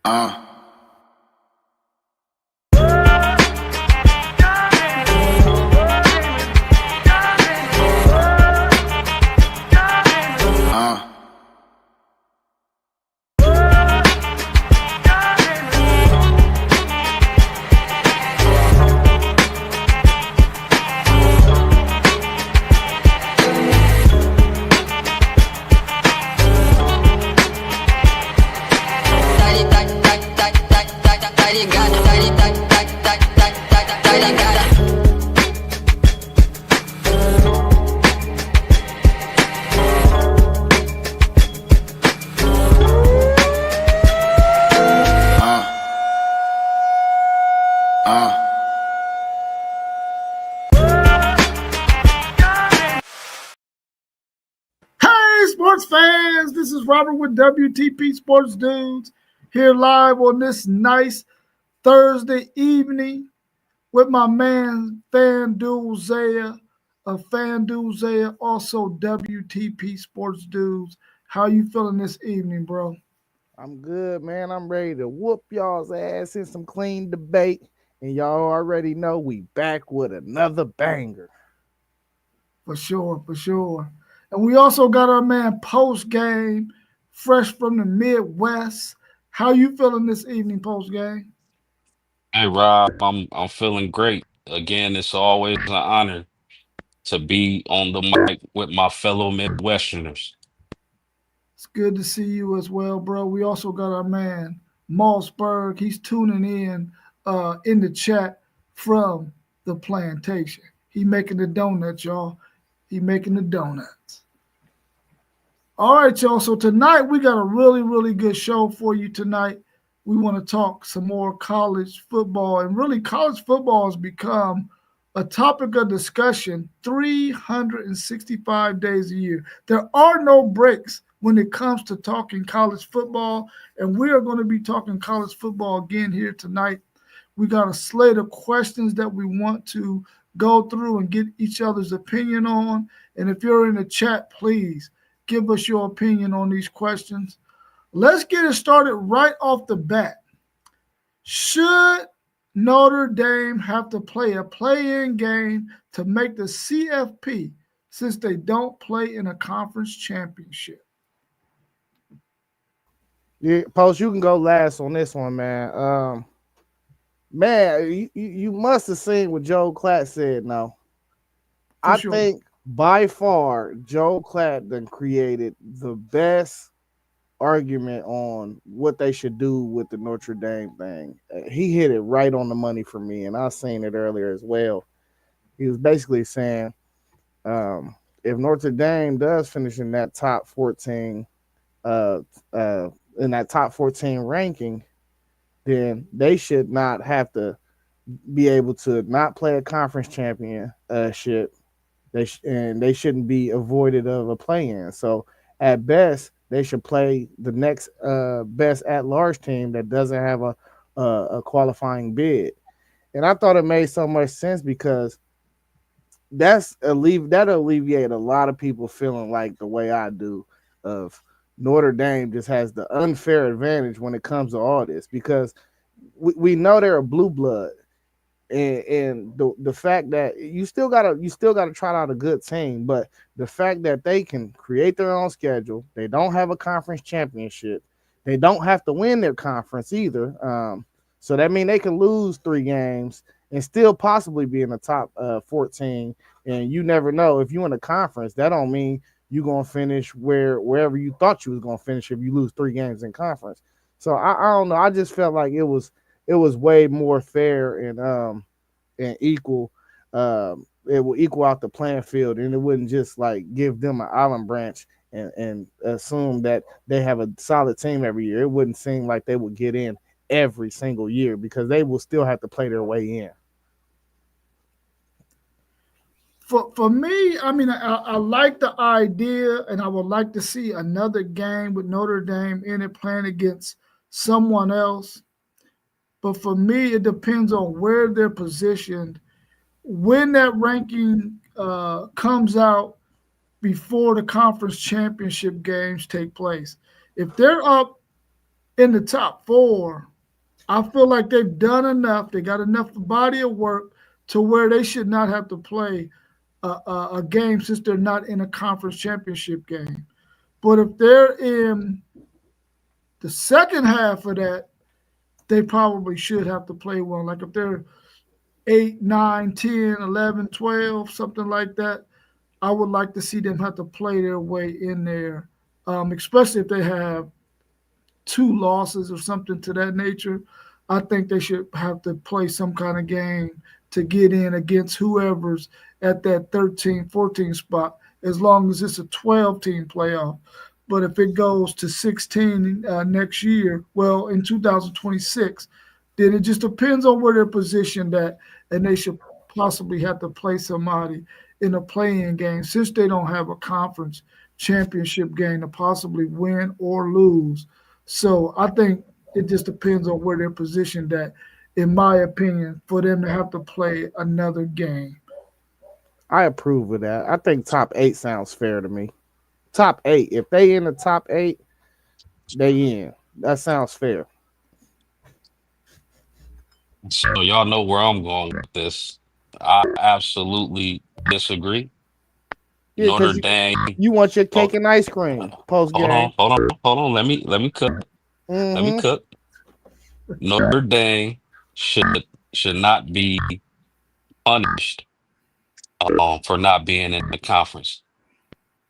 Uh, uh. Hey, sports fans, this is Robert with WTP Sports Dudes here live on this nice Thursday evening with my man FanDuel Zaya of FanDuel Zaya, also WTP Sports Dudes. How you feeling this evening, bro? I'm good, man. I'm ready to whoop y'all's ass in some clean debate. And y'all already know we back with another banger. For sure, for sure. And we also got our man post game, fresh from the Midwest. How you feeling this evening, post game? Hey Rob, I'm feeling great. Again, it's always an honor to be on the mic with my fellow Midwesterners. It's good to see you as well, bro. We also got our man Mossberg. He's tuning in the chat from the plantation. He making the donuts, y'all. He making the donuts. All right, y'all. So tonight we got a really, really good show for you tonight. We want to talk some more college football, and really, college football has become a topic of discussion 365 days a year. There are no breaks when it comes to talking college football, and we are going to be talking college football again here tonight. We got a slate of questions that we want to go through and get each other's opinion on. And if you're in the chat, please give us your opinion on these questions. Let's get it started right off the bat. Should Notre Dame have to play a play-in game to make the CFP since they don't play in a conference championship? Yeah, Post, you can go last on this one, man. Man, you must have seen what Joe Klatt said. No, For I sure. think by far Joe Klatt done created the best argument on what they should do with the Notre Dame thing. He hit it right on the money for me, and I seen it earlier as well. He was basically saying, if Notre Dame does finish uh, in that top 14 ranking, then they should not have to be able to not play a conference championship. And they shouldn't be avoided of a play-in. So at best, they should play the next best at-large team that doesn't have a qualifying bid. And I thought it made so much sense because that'll alleviate a lot of people feeling like the way I do of Notre Dame just has the unfair advantage when it comes to all this because we know they're a blue blood and the fact that you still gotta try out a good team, but the fact that they can create their own schedule, they don't have a conference championship, they don't have to win their conference either. So that means they can lose 3 games and still possibly be in the top 14. And you never know if you in a conference. That don't mean you gonna finish wherever you thought you was gonna finish if you lose 3 games in conference. So I don't know. I just felt like it was way more fair and equal. It will equal out the playing field, and it wouldn't just like give them an island branch and assume that they have a solid team every year. It wouldn't seem like they would get in every single year because they will still have to play their way in. For me, I mean, I like the idea, and I would like to see another game with Notre Dame in it playing against someone else. But for me, it depends on where they're positioned. When that ranking comes out before the conference championship games take place, if they're up in the top four, I feel like they've done enough. They got enough body of work to where they should not have to play a game since they're not in a conference championship game. But if they're in the second half of that, they probably should have to play one. Like if they're 8, 9, 10, 11, 12, something like that, I would like to see them have to play their way in there, especially if they have two losses or something to that nature. I think they should have to play some kind of game to get in against whoever's at that 13, 14 spot, as long as it's a 12 team playoff. But if it goes to 16 next year, well, in 2026, then it just depends on where they're positioned at, and they should possibly have to play somebody in a playing game since they don't have a conference championship game to possibly win or lose. So I think it just depends on where they're positioned at, in my opinion, for them to have to play another game. I approve of that. I think top eight sounds fair to me. Top eight. If they in the top eight, they in. That sounds fair. So y'all know where I'm going with this. I absolutely disagree. Yeah, Notre because Dame. you want your Oh, cake and ice cream post hold game. on, hold on, hold on. Let me cook. Let me Mm-hmm. cook. Notre Dame should not be punished for not being in the conference.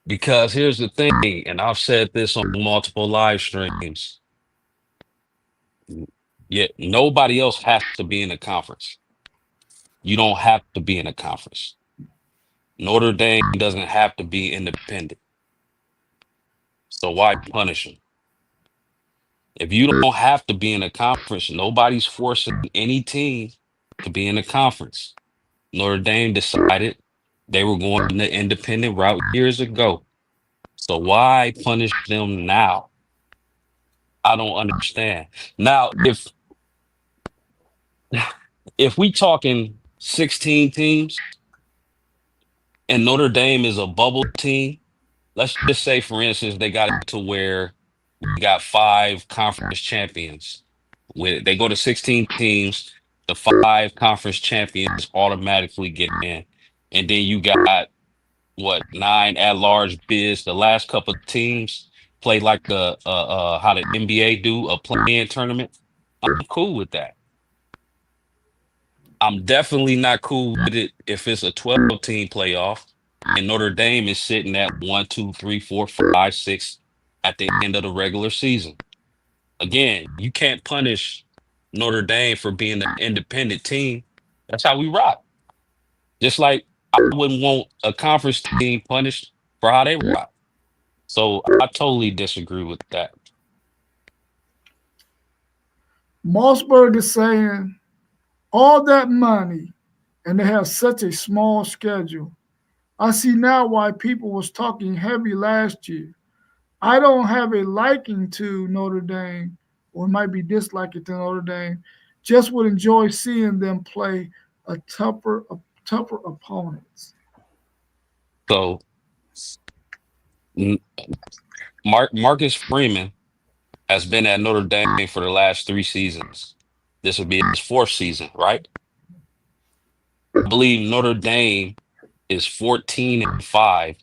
Because here's the thing, and I've said this on multiple live streams. Yet nobody else has to be in the conference. You don't have to be in a conference. Notre Dame doesn't have to be independent. So why punish them? If you don't have to be in a conference, nobody's forcing any team to be in a conference. Notre Dame decided they were going the independent route years ago. So why punish them now? I don't understand. Now, if we talking 16 teams and Notre Dame is a bubble team, let's just say, for instance, they got it to where we got five conference champions. With they go to 16 teams, the five conference champions automatically get in. And then you got what, nine at large bids. The last couple of teams play like how the NBA do, a play-in tournament. I'm cool with that. I'm definitely not cool with it if it's a 12 team playoff and Notre Dame is sitting at one, two, three, four, five, six at the end of the regular season. Again, you can't punish Notre Dame for being an independent team. That's how we rock. Just like I wouldn't want a conference team punished for how they rock. So I totally disagree with that. Mossberg is saying all that money and they have such a small schedule. I see now why people was talking heavy last year. I don't have a liking to Notre Dame, or might be disliking to Notre Dame. Just would enjoy seeing them play a tougher opponents. So n- Marcus Freeman has been at Notre Dame for the last three seasons. This will be his fourth season, right? I believe Notre Dame is 14-5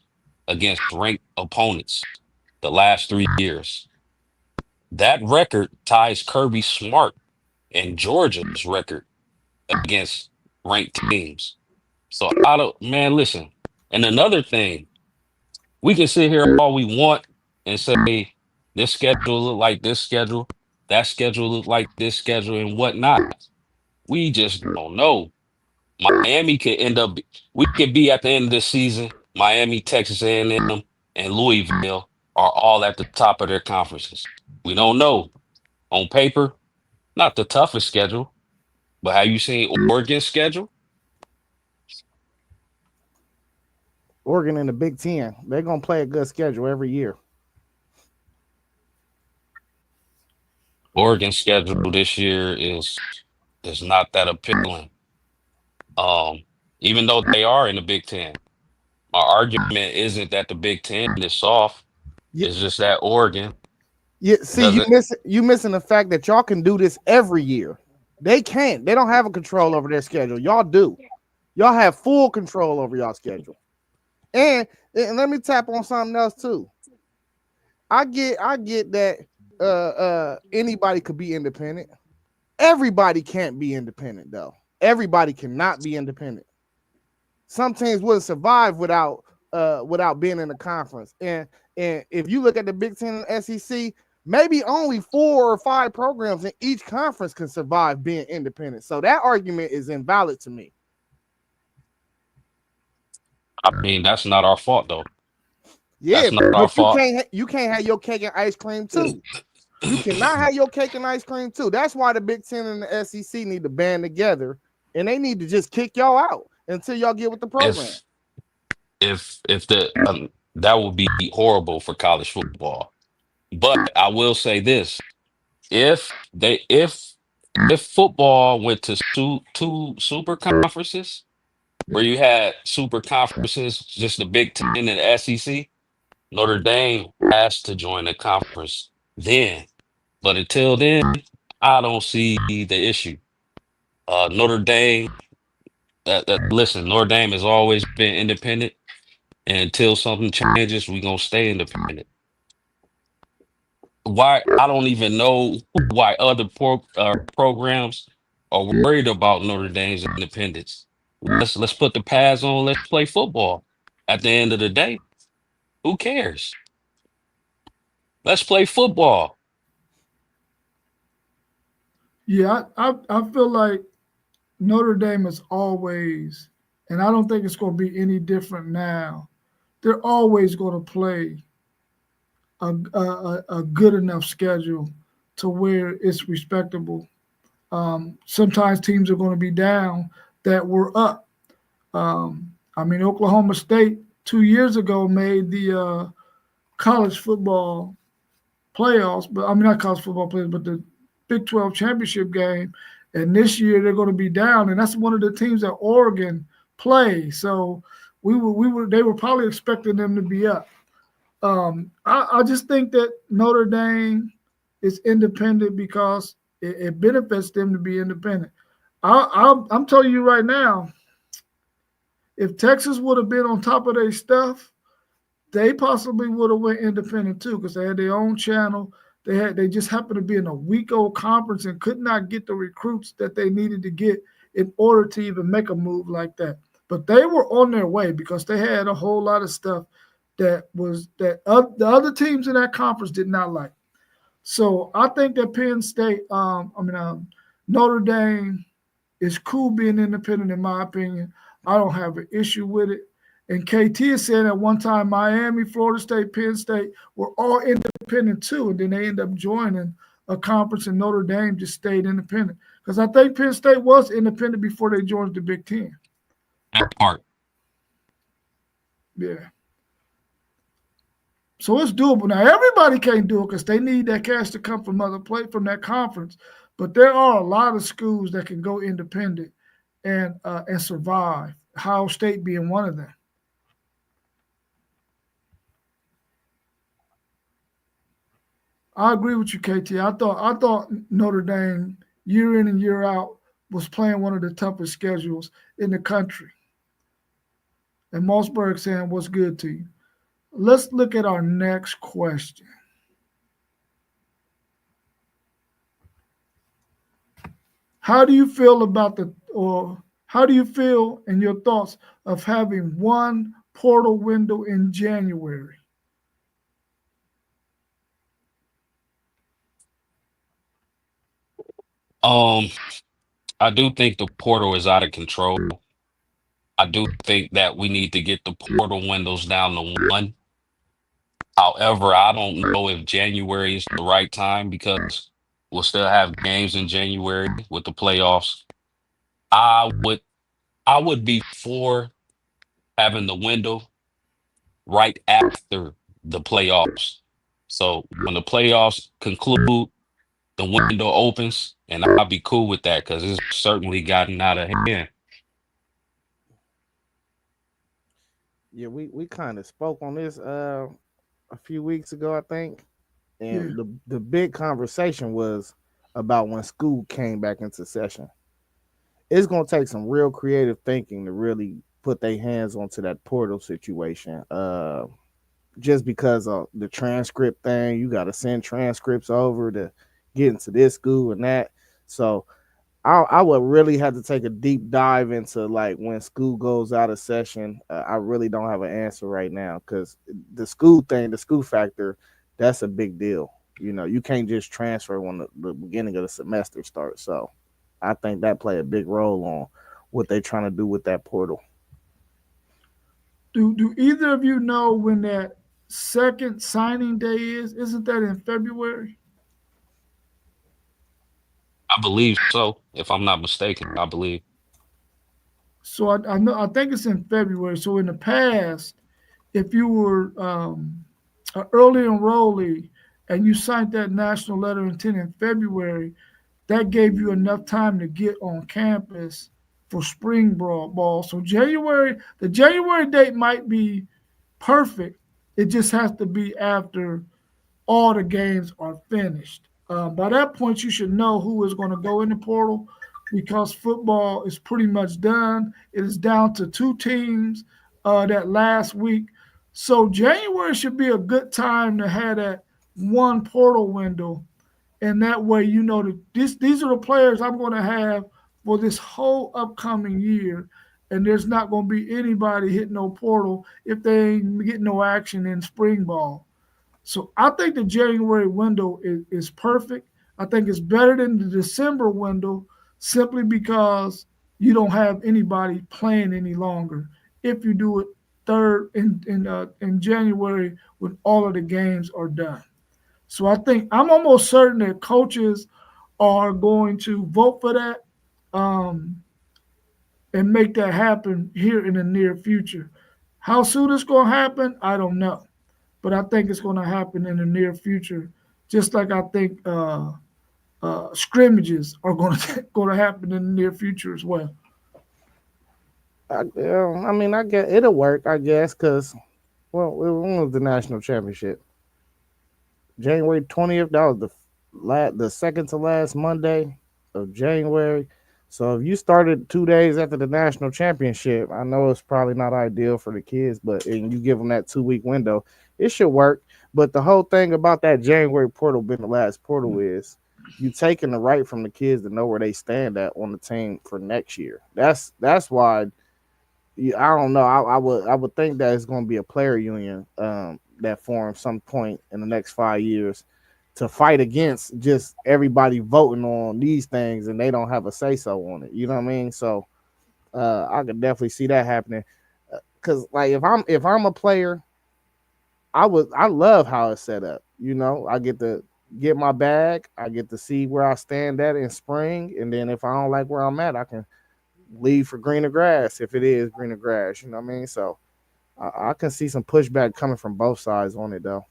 against ranked opponents the last 3 years. That record ties Kirby Smart and Georgia's record against ranked teams. So I don't, man, listen. And another thing, we can sit here all we want and say this schedule look like this schedule, that schedule look like this schedule and whatnot. We just don't know. Miami could end up. We could be at the end of the season. Miami, Texas A&M, and Louisville are all at the top of their conferences. We don't know. On paper, not the toughest schedule, but have you seen Oregon's schedule? Oregon in the Big Ten. They're gonna play a good schedule every year. Oregon's schedule this year is not that appealing. Um, Even though they are in the Big Ten, my argument isn't that the Big Ten is soft. Yeah, It's just that Oregon. Yeah, see, Does it? you missing the fact that y'all can do this every year. They can't. They don't have a control over their schedule. Y'all do. Y'all have full control over y'all schedule. And, and let me tap on something else too. I get that anybody could be independent. Everybody can't be independent though. Everybody cannot be independent. Some teams wouldn't survive without being in the conference. And if you look at the Big Ten and SEC, maybe only 4 or 5 programs in each conference can survive being independent. So that argument is invalid to me. I mean, that's not our fault though. Yeah, That's not our but fault. you can't have your cake and ice cream too. You cannot have your cake and ice cream too. That's why the Big Ten and the SEC need to band together, and they need to just kick y'all out until y'all get with the program. if if the that would be horrible for college football. But I will say this: if they if football went to two super conferences where you had super conferences, just the Big Ten and the SEC, Notre Dame has to join the conference then. But until then, I don't see the issue. Notre Dame, listen, Notre Dame has always been independent. And until something changes, we gonna stay independent. Why? I don't even know why other programs are worried about Notre Dame's independence. Let's put the pads on. Let's play football. At the end of the day, who cares? Let's play football. Yeah, I feel like Notre Dame is always, and I don't think it's going to be any different now. They're always going to play a good enough schedule to where it's respectable. Sometimes teams are going to be down that were up. I mean, Oklahoma State 2 years ago made the college football playoffs, but I mean not college football players, but the Big 12 championship game. And this year they're going to be down, and that's one of the teams that Oregon play. So they were probably expecting them to be up. I just think that Notre Dame is independent because it benefits them to be independent. I'm telling you right now, if Texas would have been on top of their stuff, they possibly would have went independent too because they had their own channel. They just happened to be in a week old conference and could not get the recruits that they needed to get in order to even make a move like that. But they were on their way because they had a whole lot of stuff the other teams in that conference did not like. So I think that Penn State, Notre Dame is cool being independent in my opinion. I don't have an issue with it. And KT is saying at one time Miami, Florida State, Penn State were all independent too, and then they end up joining a conference, and Notre Dame just stayed independent. Because I think Penn State was independent before they joined the Big Ten. That part. Yeah. So it's doable. Now everybody can't do it because they need that cash to come from other play from that conference. But there are a lot of schools that can go independent and survive. Ohio State being one of them. I agree with you, KT. I thought Notre Dame year in and year out was playing one of the toughest schedules in the country. And Mossberg saying what's good to you. Let's look at our next question. How do you feel about how do you feel in your thoughts of having one portal window in January? Um, I do think the portal is out of control. I do think that we need to get the portal windows down to one. However, I don't know if January is the right time because we'll still have games in January with the playoffs. I would I would be for having the window right after the playoffs. So when the playoffs conclude, the window opens, and I'll be cool with that because it's certainly gotten out of hand. Yeah, we kind of spoke on this a few weeks ago, I think. Yeah. And the big conversation was about when school came back into session. It's gonna take some real creative thinking to really put their hands onto that portal situation. Just because of the transcript thing, you got to send transcripts over to get into this school and that. So I would really have to take a deep dive into like when school goes out of session. I really don't have an answer right now because the school thing, the school factor, that's a big deal. You know, you can't just transfer when the beginning of the semester starts. So I think that play a big role on what they're trying to do with that portal. Do either of you know when that second signing day is? Isn't that in February? I believe so, if I'm not mistaken. I believe. So I know I think it's in February. So in the past, if you were an early enrollee and you signed that national letter of intent in February, that gave you enough time to get on campus for spring ball. So the January date might be perfect. It just has to be after all the games are finished. By that point, you should know who is going to go in the portal because football is pretty much done. It is down to two teams that last week. So January should be a good time to have that one portal window, and that way you know that these are the players I'm going to have for this whole upcoming year, and there's not going to be anybody hitting no portal if they ain't getting no action in spring ball. So I think the January window is perfect. I think it's better than the December window simply because you don't have anybody playing any longer. If you do it third in January when all of the games are done. So I think I'm almost certain that coaches are going to vote for that um, and make that happen here in the near future. How soon it's going to happen, I don't know, but I think it's going to happen in the near future. Just like I think scrimmages are going to going to happen in the near future as well. I mean, I guess it'll work. I guess because when was the national championship? January 20th. That was the second to last Monday of January. So if you started 2 days after the national championship, I know it's probably not ideal for the kids, but and you give them that 2 week window, it should work. But the whole thing about that January portal being the last portal is you taking the right from the kids to know where they stand at on the team for next year. That's why I don't know. I would think that it's going to be a player union that forms some point in the next 5 years to fight against just everybody voting on these things and they don't have a say so on it. You know what I mean? So I could definitely see that happening. Cause like if I'm a player, I love how it's set up. You know, I get to get my bag. I get to see where I stand at in spring, and then if I don't like where I'm at, I can leave for greener grass if it is greener grass. You know what I mean? So I can see some pushback coming from both sides on it though.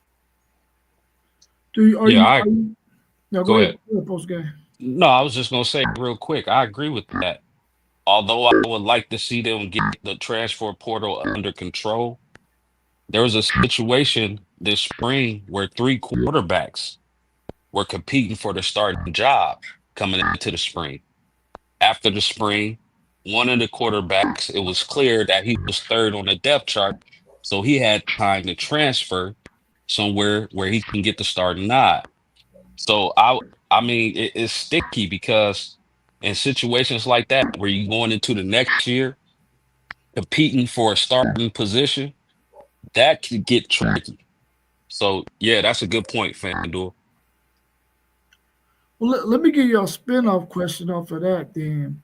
Do you are Yeah, you I are you? No, go go ahead. ahead. Go ahead, post game. No, I was just gonna say real quick. I agree with that. Although I would like to see them get the transfer portal under control, there was a situation this spring where three quarterbacks were competing for the starting job coming into the spring. After the spring, one of the quarterbacks, it was clear that he was third on the depth chart, so he had time to transfer somewhere where he can get the starting nod. So I mean it's sticky because in situations like that where you're going into the next year competing for a starting position, that could get tricky. So yeah, that's a good point, FanDuel. Well, let me give you a spin-off question off of that. Then,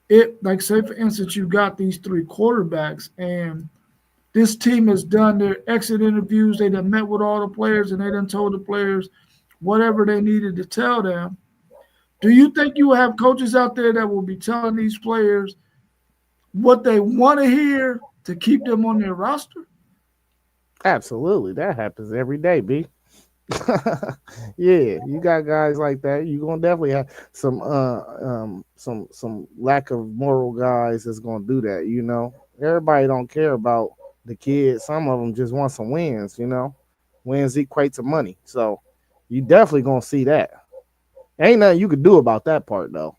it like say for instance, you got these three quarterbacks, and this team has done their exit interviews. They done met with all the players, and they done told the players whatever they needed to tell them. Do you think you will have coaches out there that will be telling these players what they want to hear to keep them on their roster? Absolutely, that happens every day, B. Yeah, you got guys like that. You gonna definitely have some lack of moral guys that's gonna do that. You know, everybody don't care about the kids. Some of them just want some wins. You know, wins equate to money. So You definitely gonna see that. Ain't nothing you could do about that part though.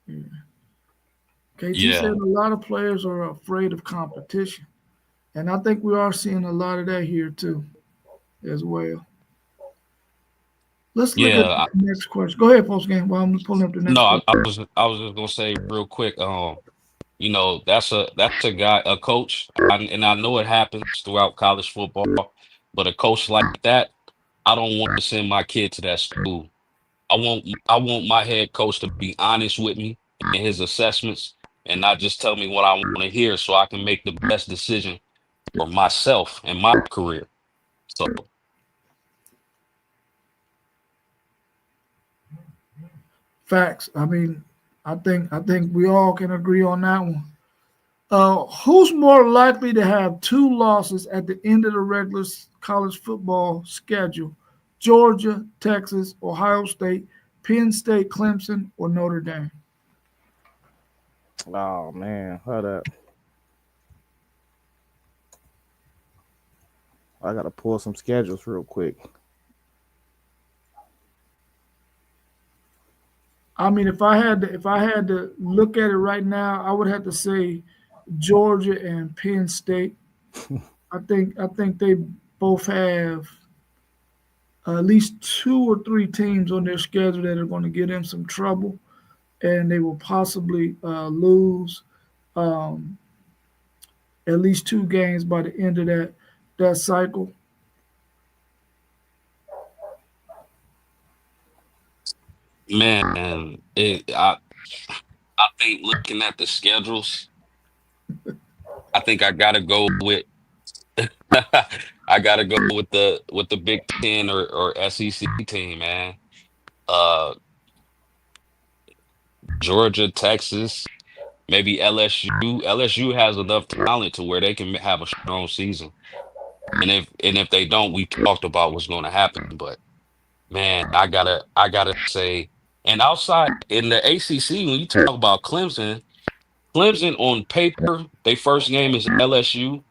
Yeah. KT said Yeah, a lot of players are afraid of competition. And I think we are seeing a lot of that here too, as well. Let's look at yeah. the next question. Go ahead, post game, while I'm pulling up the next No, question. I was just gonna say real quick. That's a guy, a coach, and I know it happens throughout college football, but a coach like that, I don't want to send my kid to that school. I want my head coach to be honest with me in his assessments and not just tell me what I want to hear so I can make the best decision for myself and my career. So Facts. I mean, I think we all can agree on that one. Who's more likely to have two losses at the end of the regular college football schedule? Georgia, Texas, Ohio State, Penn State, Clemson, or Notre Dame? Oh man, hold up. I gotta pull some schedules real quick. I mean, if I had to look at it right now, I would have to say Georgia and Penn State. I think they both have at least two or three teams on their schedule that are going to get them some trouble, and they will possibly lose um, at least two games by the end of that cycle. man, I think looking at the schedules, I think I gotta go with I gotta go with the Big Ten or SEC team, man. Uh, Georgia, Texas, maybe LSU. LSU has enough talent to where they can have a strong season. And if they don't, we talked about what's going to happen. But man, I gotta say, and outside in the ACC, when you talk about Clemson, Clemson on paper, their first game is LSU.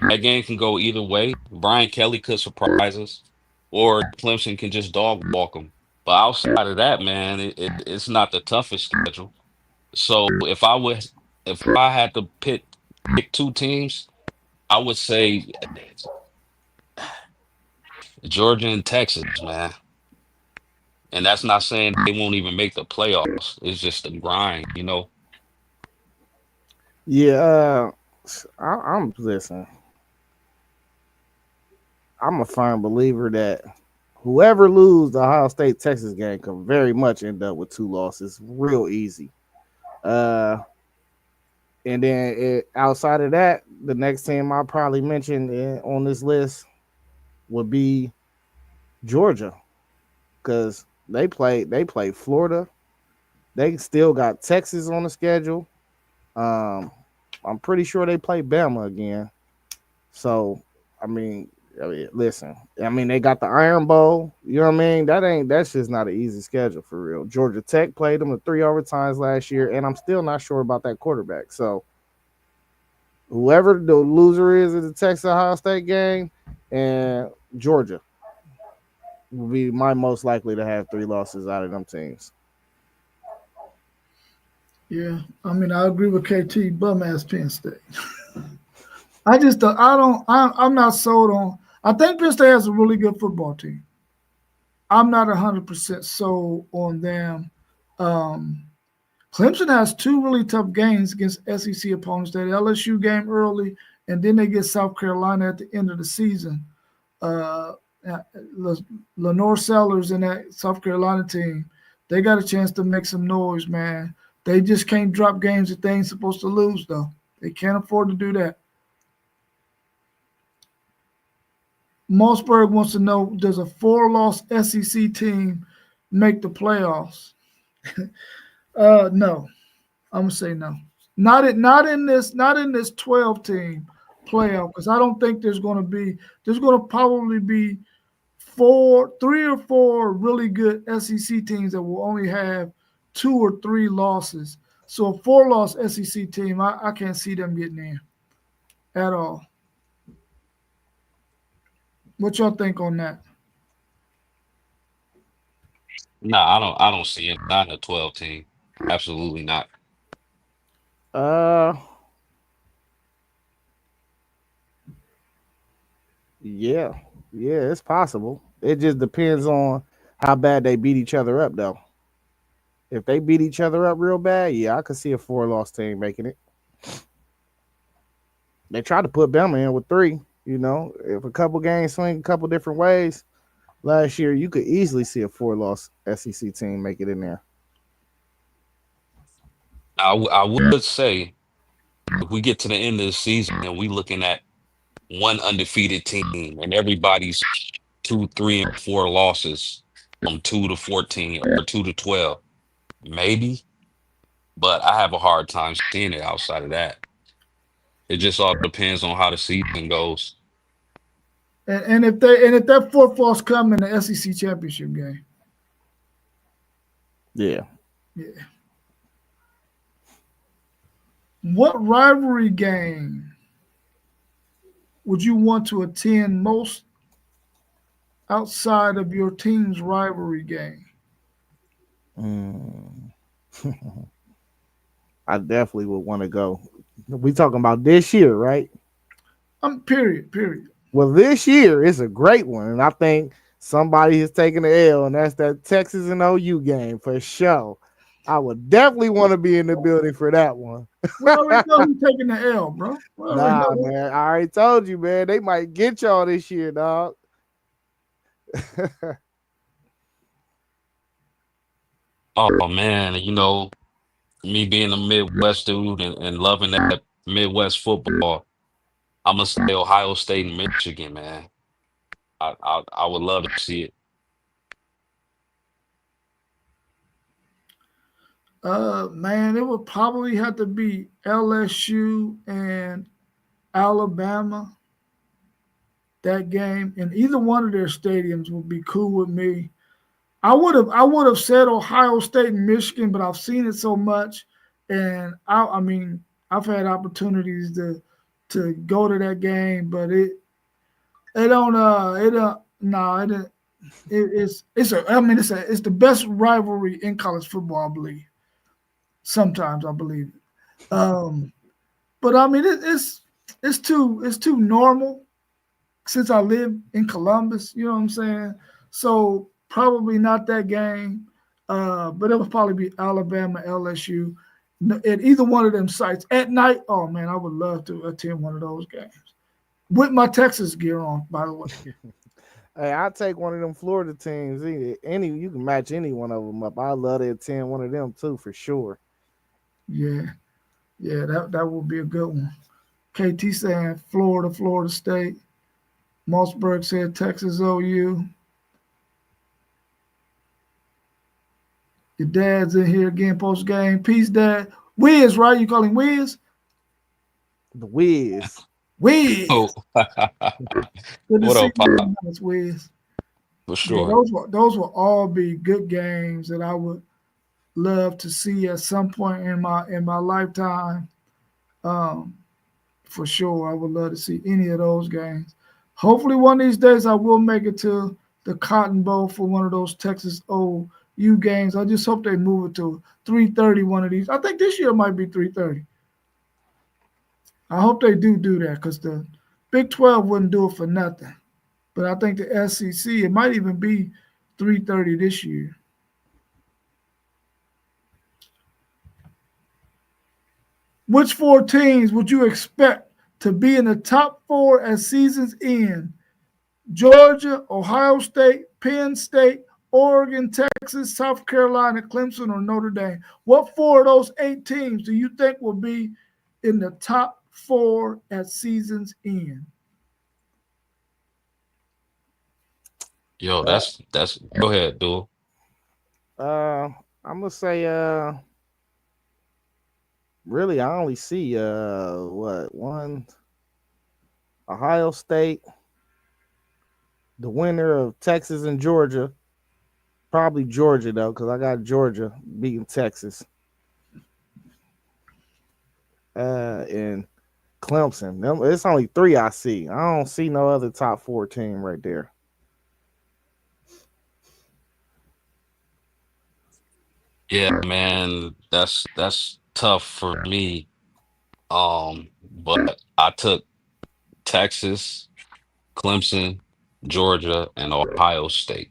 That game can go either way. Brian Kelly could surprise us, or Clemson can just dog walk them. But outside of that, man, it's not the toughest schedule. So if I had to pick two teams, I would say Georgia and Texas, man. And that's not saying they won't even make the playoffs. It's just the grind. Yeah, I'm listen. I'm a firm believer that whoever lose the Ohio State Texas game could very much end up with two losses, real easy. Uh, and then outside of that, the next team I'll probably mention on this list would be Georgia because they play Florida. They still got Texas on the schedule. Um, I'm pretty sure they play Bama again. So I mean, listen. I mean, they got the Iron Bowl. You know what I mean? That's just not an easy schedule for real. Georgia Tech played them in 3 overtimes last year, and I'm still not sure about that quarterback. So whoever the loser is in the Texas Ohio State game, and Georgia will be my most likely to have three losses out of them teams. Yeah, I mean, I agree with KT, bum ass Penn State. I just I don't I'm not sold on. I think Penn State has a really good football team. I'm not 100% sold on them. Um, Clemson has two really tough games against SEC opponents. That LSU game early, and then they get South Carolina at the end of the season. Uh, Lenore Sellers and that South Carolina team, they got a chance to make some noise, man. They just can't drop games that they ain't supposed to lose, though. They can't afford to do that. Mossberg wants to know: does a four-loss SEC team make the playoffs? No. I'm gonna say no. Not in this 12 team playoff because I don't think there's gonna probably be three or four really good SEC teams that will only have two or three losses. So a four-loss SEC team, I can't see them getting in at all. What y'all think on that? No, I don't see it. Not in a 12 team. Absolutely not. Uh, yeah, yeah, it's possible. It just depends on how bad they beat each other up, though. If they beat each other up real bad, yeah, I could see a four-loss team making it. They tried to put Bama in with three. You know, if a couple games swing a couple different ways last year, you could easily see a four-loss SEC team make it in there. I would say if we get to the end of the season and we looking at one undefeated team and everybody's two, three, and four losses from 2 to 14 or 2 to 12, maybe. But I have a hard time seeing it outside of that. It just all depends on how the season goes. And if that fourth loss come in the SEC championship game, Yeah. yeah. What rivalry game would you want to attend most outside of your team's rivalry game? Mm. I definitely would want to go. We talking about this year, right? Period. Well, this year is a great one, and I think somebody is taking the L, and that's that Texas and OU game for sure. I would definitely want to be in the building for that one. We already know who's taking the L, bro. We already know Nah, that. man, I already told you, man. They might get y'all this year, dog. Oh man, me being a Midwest dude and loving that Midwest football, I'm gonna say Ohio State and Michigan, man. I would love to see it. Man, it would probably have to be LSU and Alabama that game, and either one of their stadiums would be cool with me. I would have said Ohio State and Michigan, but I've seen it so much, and I mean I've had opportunities to go to that game, but it don't it no it, it's a I mean it's the best rivalry in college football, I believe. Sometimes I believe it. But I mean it's too normal since I live in Columbus. You know what I'm saying? So probably not that game. But it would probably be Alabama, LSU, at either one of them sites at night. Oh man, I would love to attend one of those games with my Texas gear on. By the way, Hey, I'll take one of them Florida teams. Any you can match any one of them up. I love to attend one of them too for sure. yeah, yeah, that would be a good one. KT saying Florida, Florida State. Mossberg said Texas OU. Your dad's in here again post game. Peace, Dad. Wiz, right? You call him Wiz? The Wiz. Wiz. Oh, Good to what see up, you Pop? in this, Wiz. For Yeah, sure. those will all be good games that I would love to see at some point in my lifetime. Um, for sure, I would love to see any of those games. Hopefully, one of these days I will make it to the Cotton Bowl for one of those Texas OU games. I just hope they move it to 3:30 one of these. I think this year might be 3:30. I hope they do that because the Big 12 wouldn't do it for nothing. But I think the SEC, it might even be 3:30 this year. Which four teams would you expect to be in the top four at season's end? Georgia, Ohio State, Penn State, Oregon, Texas, South Carolina, Clemson, or Notre Dame? What four of those eight teams do you think will be in the top four at season's end? Yo, Uh, that's go ahead, dude. uh, I'm gonna say really I only see what one Ohio State, the winner of Texas and Georgia. Probably Georgia though, because I got Georgia beating Texas. And Clemson. It's only three I see. I don't see no other top four team right there. Yeah, man, that's tough for me. But I took Texas, Clemson, Georgia, and Ohio State.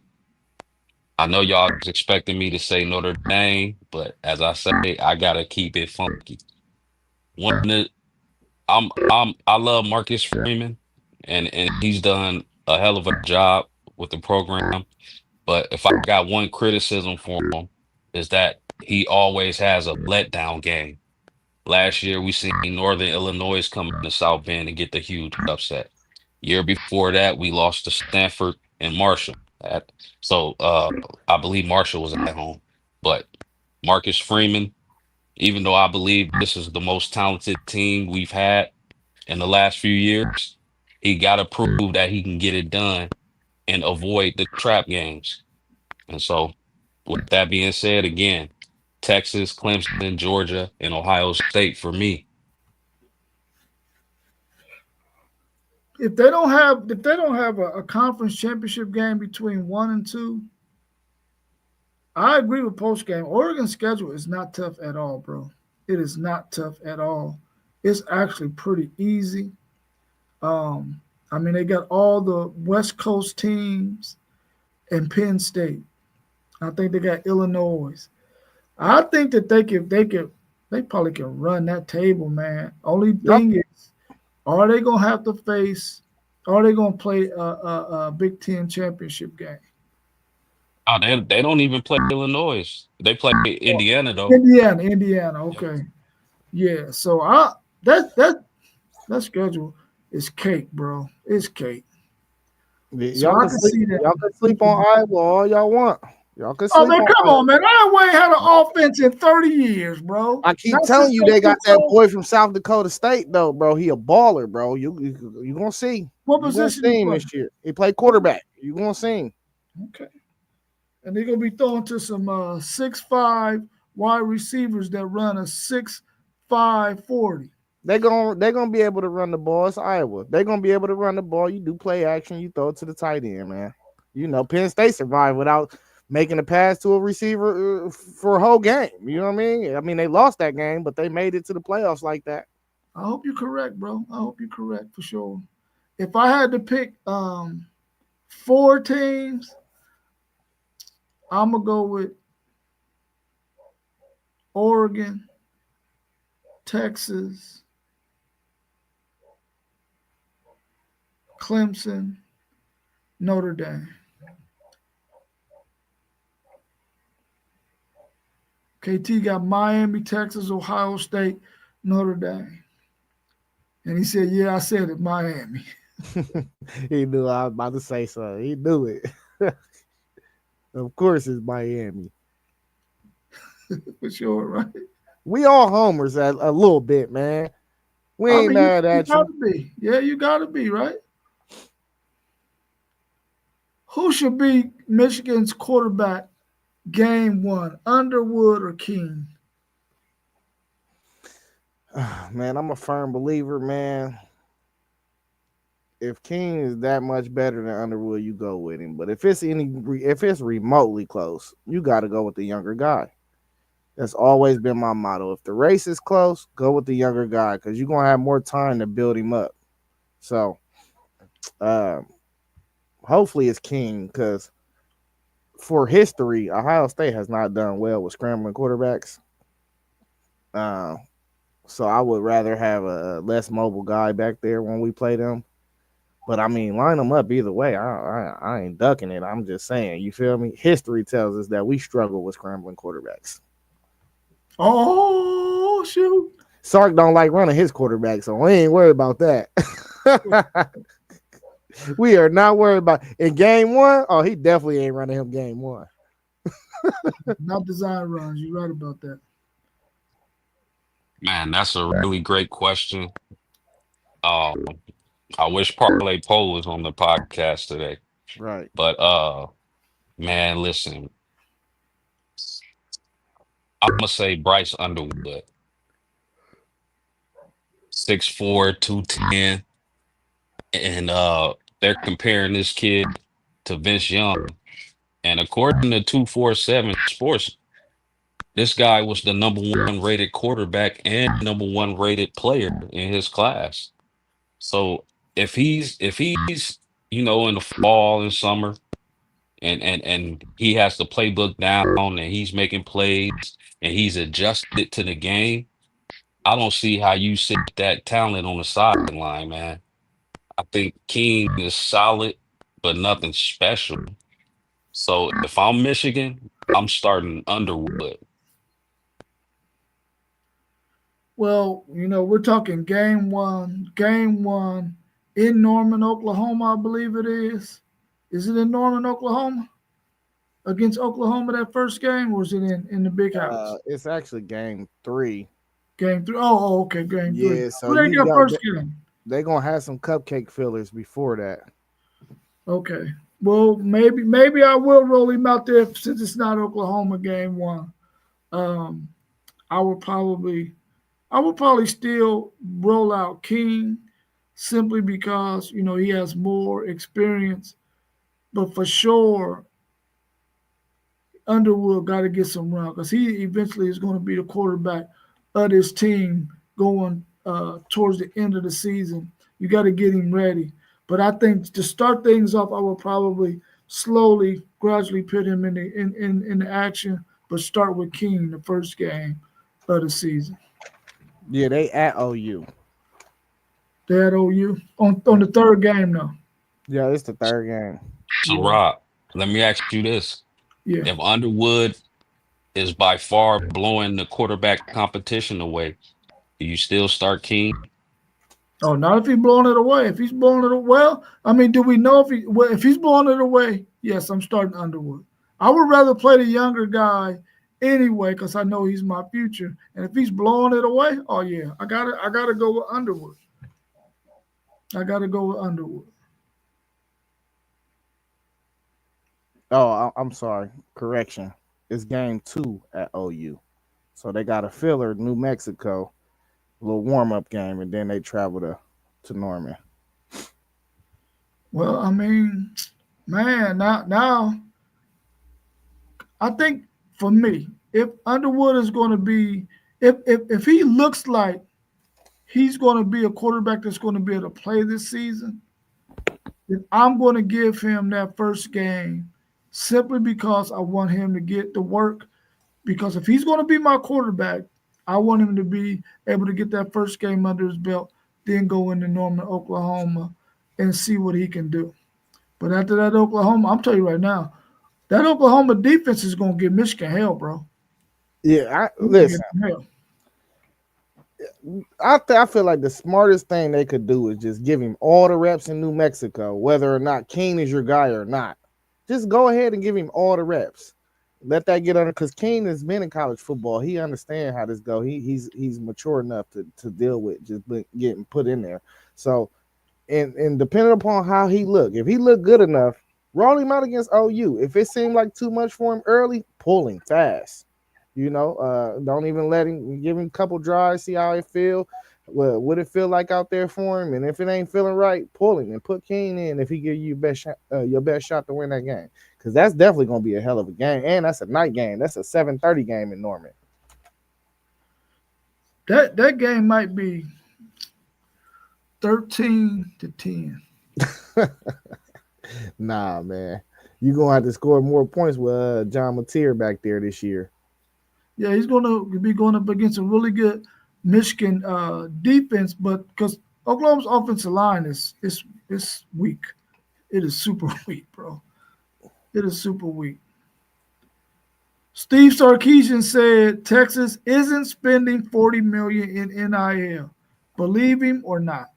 I know y'all was expecting me to say Notre Dame, but as I say, I gotta keep it funky. One of the, I love Marcus Freeman, and he's done a hell of a job with the program. But if I got one criticism for him, is that he always has a letdown game. Last year, we seen Northern Illinois come into South Bend and get the huge upset. Year before that, we lost to Stanford and Marshall. So I believe Marshall was at home. But Marcus Freeman, even though I believe this is the most talented team we've had in the last few years, he got to prove that he can get it done and avoid the trap games. And so, with that being said, again, Texas, Clemson, Georgia, and Ohio State for me. If they don't have a conference championship game between 1 and 2, I agree with post game. Oregon's schedule is not tough at all, bro. It is not tough at all. It's actually pretty easy. Um, I mean, they got all the West Coast teams and Penn State. I think they got Illinois. I think that they probably can run that table, man. Only Yep. thing is, are they gonna have to face? Are they gonna play a Big Ten championship game? Oh, they don't even play Illinois. They play Indiana though. Indiana. Yep. Okay, yeah. So that schedule is cake, bro. It's cake. So Y'all I can can sleep. see that. Y'all can sleep on Iowa all y'all want. Y'all can Oh sleep man, on come Iowa. on, man. I ain't had an offense in 30 years, bro. I keep Not telling since you, Coach they got that Pinto. boy from South Dakota State though, bro. He a baller, bro. You gonna see. What You gonna position he see him play? this year. He played What quarterback. You gonna see him. Okay. And they're gonna be throwing to some 6'5" wide receivers that run a 6'5" 40. They gonna be able to run the ball. It's Iowa. They gonna be able to run the ball. You do play action. You throw it to the tight end, man. You know, Penn State survived without making a pass to a receiver for a whole game. You know what I mean? I mean, they lost that game, but they made it to the playoffs like that. I hope you're correct, bro. I hope you're correct for sure. If I had to pick 4 teams, I'm gonna go with Oregon, Texas, Clemson, Notre Dame. KT got Miami, Texas, Ohio State, Notre Dame. And he said, "Yeah, I said it, Miami." He knew I was about to say something. He knew it. Of course, it's Miami. For sure, right? We all homers at a little bit, man. We I ain't mean, you, mad you at you. gotta be. Yeah, you gotta be, right? Who should be Michigan's quarterback game one, Underwood or King? Man, I'm a firm believer, man. If King is that much better than Underwood, you go with him. But if it's remotely close, you got to go with the younger guy. That's always been my motto. If the race is close, go with the younger guy because you're gonna have more time to build him up. So, uh, hopefully it's King because for history, Ohio State has not done well with scrambling quarterbacks. Uh, so I would rather have a less mobile guy back there when we play them. But I mean, line them up either way. I ain't ducking it. I'm just saying, you feel me? History tells us that we struggle with scrambling quarterbacks. Oh shoot! Sark don't like running his quarterback, so we ain't worried about that. We are not worried about in game one. Oh, he definitely ain't running him game one. Not design runs. You're right about that. Man, that's a really great question. Um, I wish Parlay Poe was on the podcast today. Right. But man, listen, I'm gonna say Bryce Underwood, 6'4", 210, and they're comparing this kid to Vince Young. And according to 247 Sports, This guy was the number one rated quarterback and number one rated player in his class. So if he's in the fall and summer and he has the playbook down and he's making plays and he's adjusted to the game, I don't see how you sit that talent on the sideline, man. I think King is solid, but nothing special. So if I'm Michigan, I'm starting Underwood. Well, we're talking game one in Norman, Oklahoma, I believe it is. Is it in Norman, Oklahoma? Against Oklahoma that first game, or is it in the big house? It's actually game 3. Game three. Oh, okay, game three. Yeah, so Who they you got got first game? they gonna have some cupcake fillers before that. Okay. Well, maybe I will roll him out there since it's not Oklahoma game one. Um, I would probably still roll out King simply because he has more experience. But for sure, Underwood got to get some run because he eventually is going to be the quarterback of this team going towards the end of the season. You got to get him ready. But I think to start things off, I will probably slowly, gradually put him in the action, but start with King the first game of the season. Yeah, they at OU. They had OU on the third game now. Yeah, it's the third game. So Yeah, Rob, let me ask you this. yeah. If Underwood is by far blowing the quarterback competition away, do you still start King? Oh, not if he's blowing it away. If he's blowing it well, I mean, do we know if he's blowing it away? Yes, I'm starting Underwood. I would rather play the younger guy anyway because I know he's my future. And if he's blowing it away, oh yeah, I gotta go with Underwood. I gotta go with Underwood. Oh, I'm sorry. Correction. It's game 2 at OU. So they got a filler, New Mexico, a little warm up game, and then they travel to Norman. Well, I mean, man, now I think for me, if Underwood is going to be, if he looks like he's going to be a quarterback that's going to be able to play this season, then I'm going to give him that first game simply because I want him to get the work. Because if he's going to be my quarterback, I want him to be able to get that first game under his belt, then go into Norman, Oklahoma, and see what he can do. But after that Oklahoma, I'm telling you right now, that Oklahoma defense is going to give Michigan hell, bro. Yeah, They're gonna give listen. them hell. I feel like the smartest thing they could do is just give him all the reps in New Mexico, whether or not King is your guy or not. Just go ahead and give him all the reps. Let that get under because King has been in college football. He understands how this go. He's mature enough to deal with just getting put in there. So and depending upon how he look, if he look good enough, roll him out against OU. If it seemed like too much for him early, pull him fast. Don't even let him give him a couple drives, see how it feel. Well, what it feel like out there for him, and if it ain't feeling right, pull him and put King in if he give you your best shot to win that game, because that's definitely gonna be a hell of a game, and that's a night game. That's a 7:30 game in Norman. That game might be 13-10. Nah, man, you gonna have to score more points with John Mateer back there this year. Yeah, he's going to be going up against a really good Michigan defense, but because Oklahoma's offensive line is weak. It is super weak, bro. It is super weak. Steve Sarkeesian said Texas isn't spending 40 million in NIL. Believe him or not.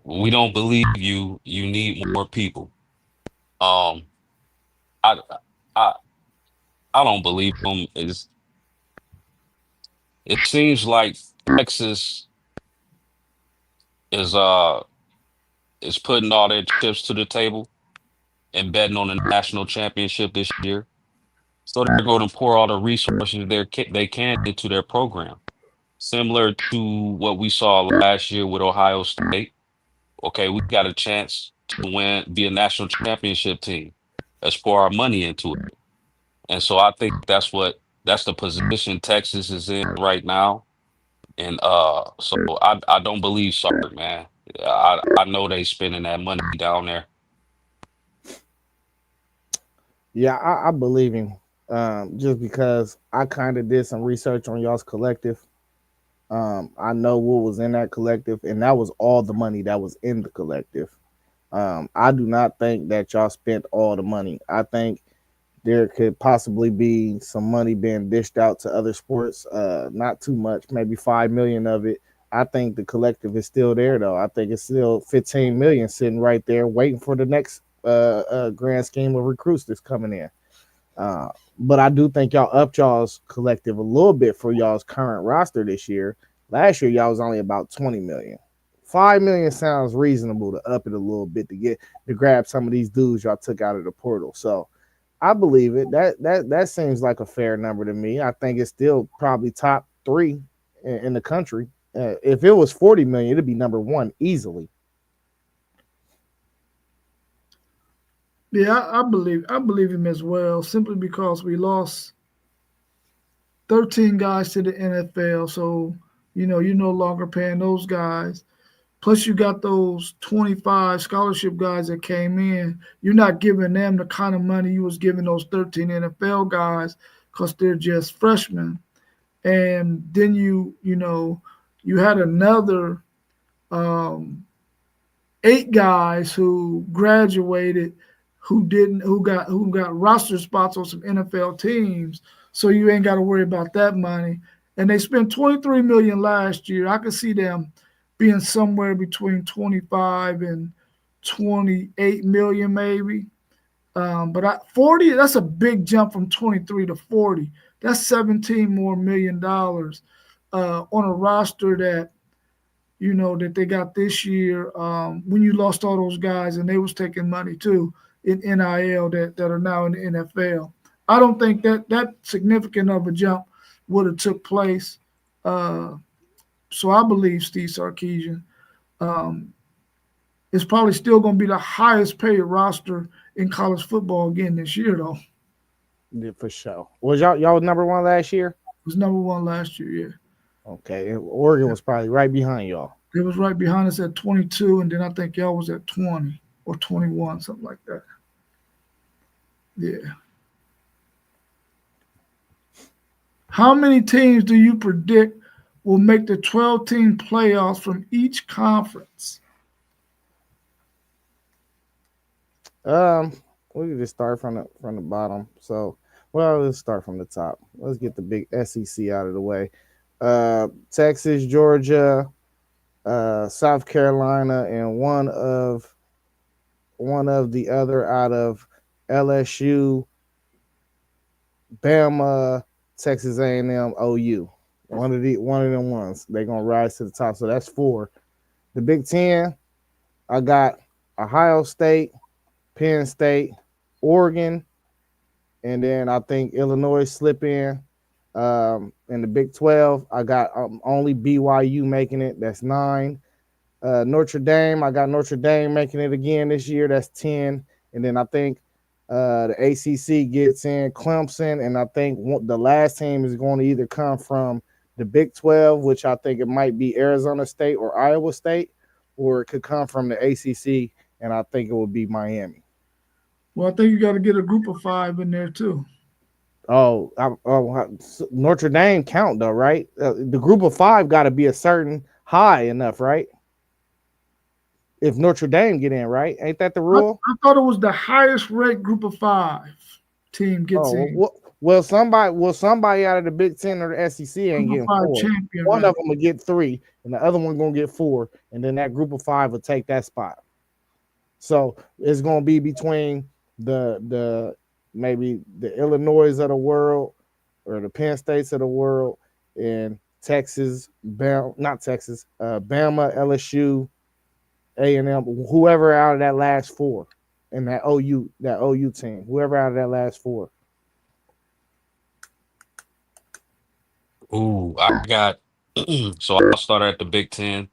We don't believe you. You need more people. Um, I I I don't believe him. It seems like Texas is uh is putting all their chips to the table and betting on the national championship this year. So they're going to pour all the resources they can into their program, similar to what we saw last year with Ohio State. Okay, we got a chance to be a national championship team. Let's pour our money into it. And so I think that's the position Texas is in right now. And so I don't believe Sark, man. I know they spending that money down there. Yeah, I believe him. Just because I kind of did some research on y'all's collective. I know what was in that collective, and that was all the money that was in the collective. I do not think that y'all spent all the money. I think there could possibly be some money being dished out to other sports. Not too much, maybe 5 million of it. I think the collective is still there though. I think it's still 15 million sitting right there waiting for the next grand scheme of recruits that's coming in. Uh, but I do think y'all upped y'all's collective a little bit for y'all's current roster this year. Last year y'all was only about 20 million. 5 million sounds reasonable to up it a little bit to grab some of these dudes y'all took out of the portal. So I believe it. That seems like a fair number to me. I think it's still probably top three in the country. If it was 40 million, it'd be number one easily. Yeah, I believe him as well, simply because we lost 13 guys to the NFL. So, you're no longer paying those guys. Plus, you got those 25 scholarship guys that came in. You're not giving them the kind of money you was giving those 13 NFL guys because they're just freshmen. And then you had another um, 8 guys who graduated who got roster spots on some NFL teams. So you ain't got to worry about that money. And they spent 23 million last year. I could see them being somewhere between 25 and 28 million maybe. But 40, that's a big jump from 23 to 40. That's 17 more $1 million on a roster that they got this year, when you lost all those guys and they was taking money too in NIL that are now in the NFL. I don't think that significant of a jump would have took place. Uh, so I believe Steve Sarkisian um, is probably still going to be the highest paid roster in college football again this year, though. It Yeah, for sure. Was y'all was number one last year? was number one last year, yeah. Okay, Oregon was probably right behind y'all. It was right behind us at 22, and then I think y'all was at 20 or 21, something like that. Yeah. How many teams do you predict will make the 12-team playoffs from each conference? Um, we can just start from the bottom. So, well, let's start from the top. Let's get the big SEC out of the way. Texas, Georgia, South Carolina, and one of the other out of LSU, Bama, Texas A&M, OU. One of them ones. They're gonna rise to the top. So that's four. The Big Ten, I got Ohio State, Penn State, Oregon, and then I think Illinois slip in. In the Big 12, I got only BYU making it. That's 9. Notre Dame, I got Notre Dame making it again this year. That's 10. And then I think the ACC gets in Clemson, and I think the last team is going to either come from the Big 12, which I think it might be Arizona State or Iowa State, or it could come from the ACC, and I think it would be Miami. Well, I think you got to get a group of 5 in there too. Notre Dame count though, right? The group of 5 got to be a certain high enough, right? If Notre Dame get in, right? Ain't that the rule? I thought it was the highest ranked group of 5 team gets Oh, in. somebody out of the Big Ten or the SEC ain't Group of getting 5 4. champion. One Right? of them will get 3, and the other one gonna get 4, and then that group of 5 will take that spot. So it's gonna be between the maybe the Illinois of the world or the Penn States of the world and Texas, not Texas, Bama, LSU, A&M, whoever out of that last 4, and that OU team, whoever out of that last 4. Ooh, I got so I'll start at the Big Ten,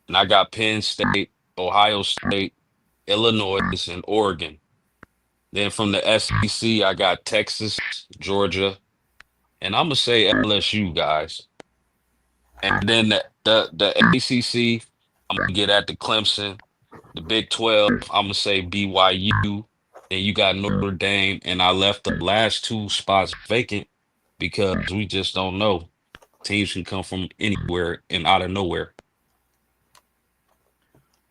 and I got Penn State, Ohio State, Illinois, and Oregon. Then from the SEC, I got Texas, Georgia, and I'm gonna say LSU guys. And then the ACC, I'm gonna get at the Clemson. The Big 12, I'm gonna say BYU. Then you got Notre Dame, and I left the last two spots vacant because we just don't know. Teams can come from anywhere and out of nowhere.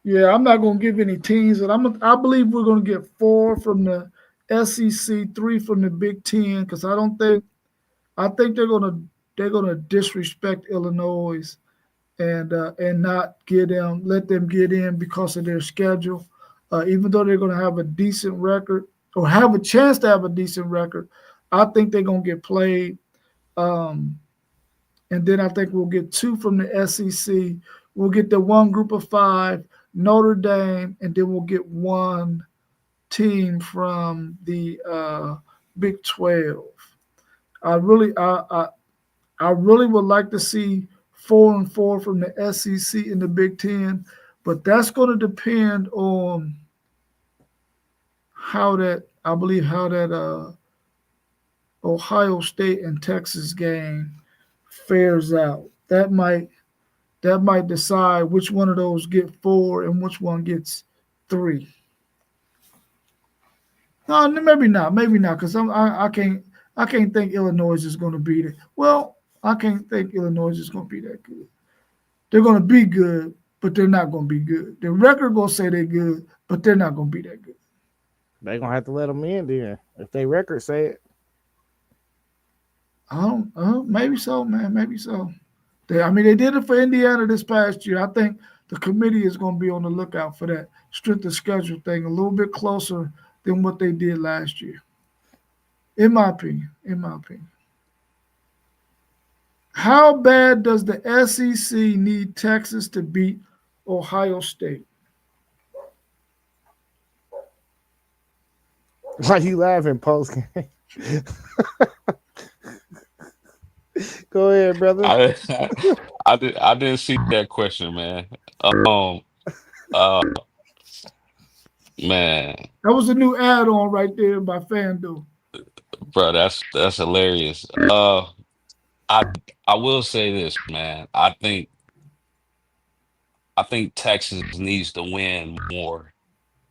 Yeah, I'm not going to give any teams, and I believe we're going to get four from the SEC, three from the Big Ten, because I think they're gonna disrespect Illinois and not let them get in because of their schedule. Even though they're gonna have a decent record or have a chance to have a decent record, I think they're gonna get played. Um, and then I think we'll get two from the SEC. We'll get the one group of five, Notre Dame, and then we'll get one team from the Big 12. I really, I really would like to see 4-4 from the SEC in the Big Ten, but that's going to depend on I believe how that Ohio State and Texas game fares out. That might decide which one of those get four and which one gets three. No, maybe not, because I can't think Illinois is going to beat it. Well, I can't think Illinois is going to be that good. They're going to be good, but they're not going to be good. Their record going to say they're good, but they're not going to be that good. They gonna have to let them in then if they record say it. I don't. Maybe so, man. Maybe so. They did it for Indiana this past year. I think the committee is going to be on the lookout for that strength of schedule thing a little bit closer than what they did last year. In my opinion. In my opinion. How bad does the SEC need Texas to beat Ohio State? Why you laughing, post game? Go ahead, brother. I I didn't see that question, man. Um, uh, man, That was a new add-on right there by FanDuel. bro, that's hilarious. I I will say this, man. I think Texas needs to win more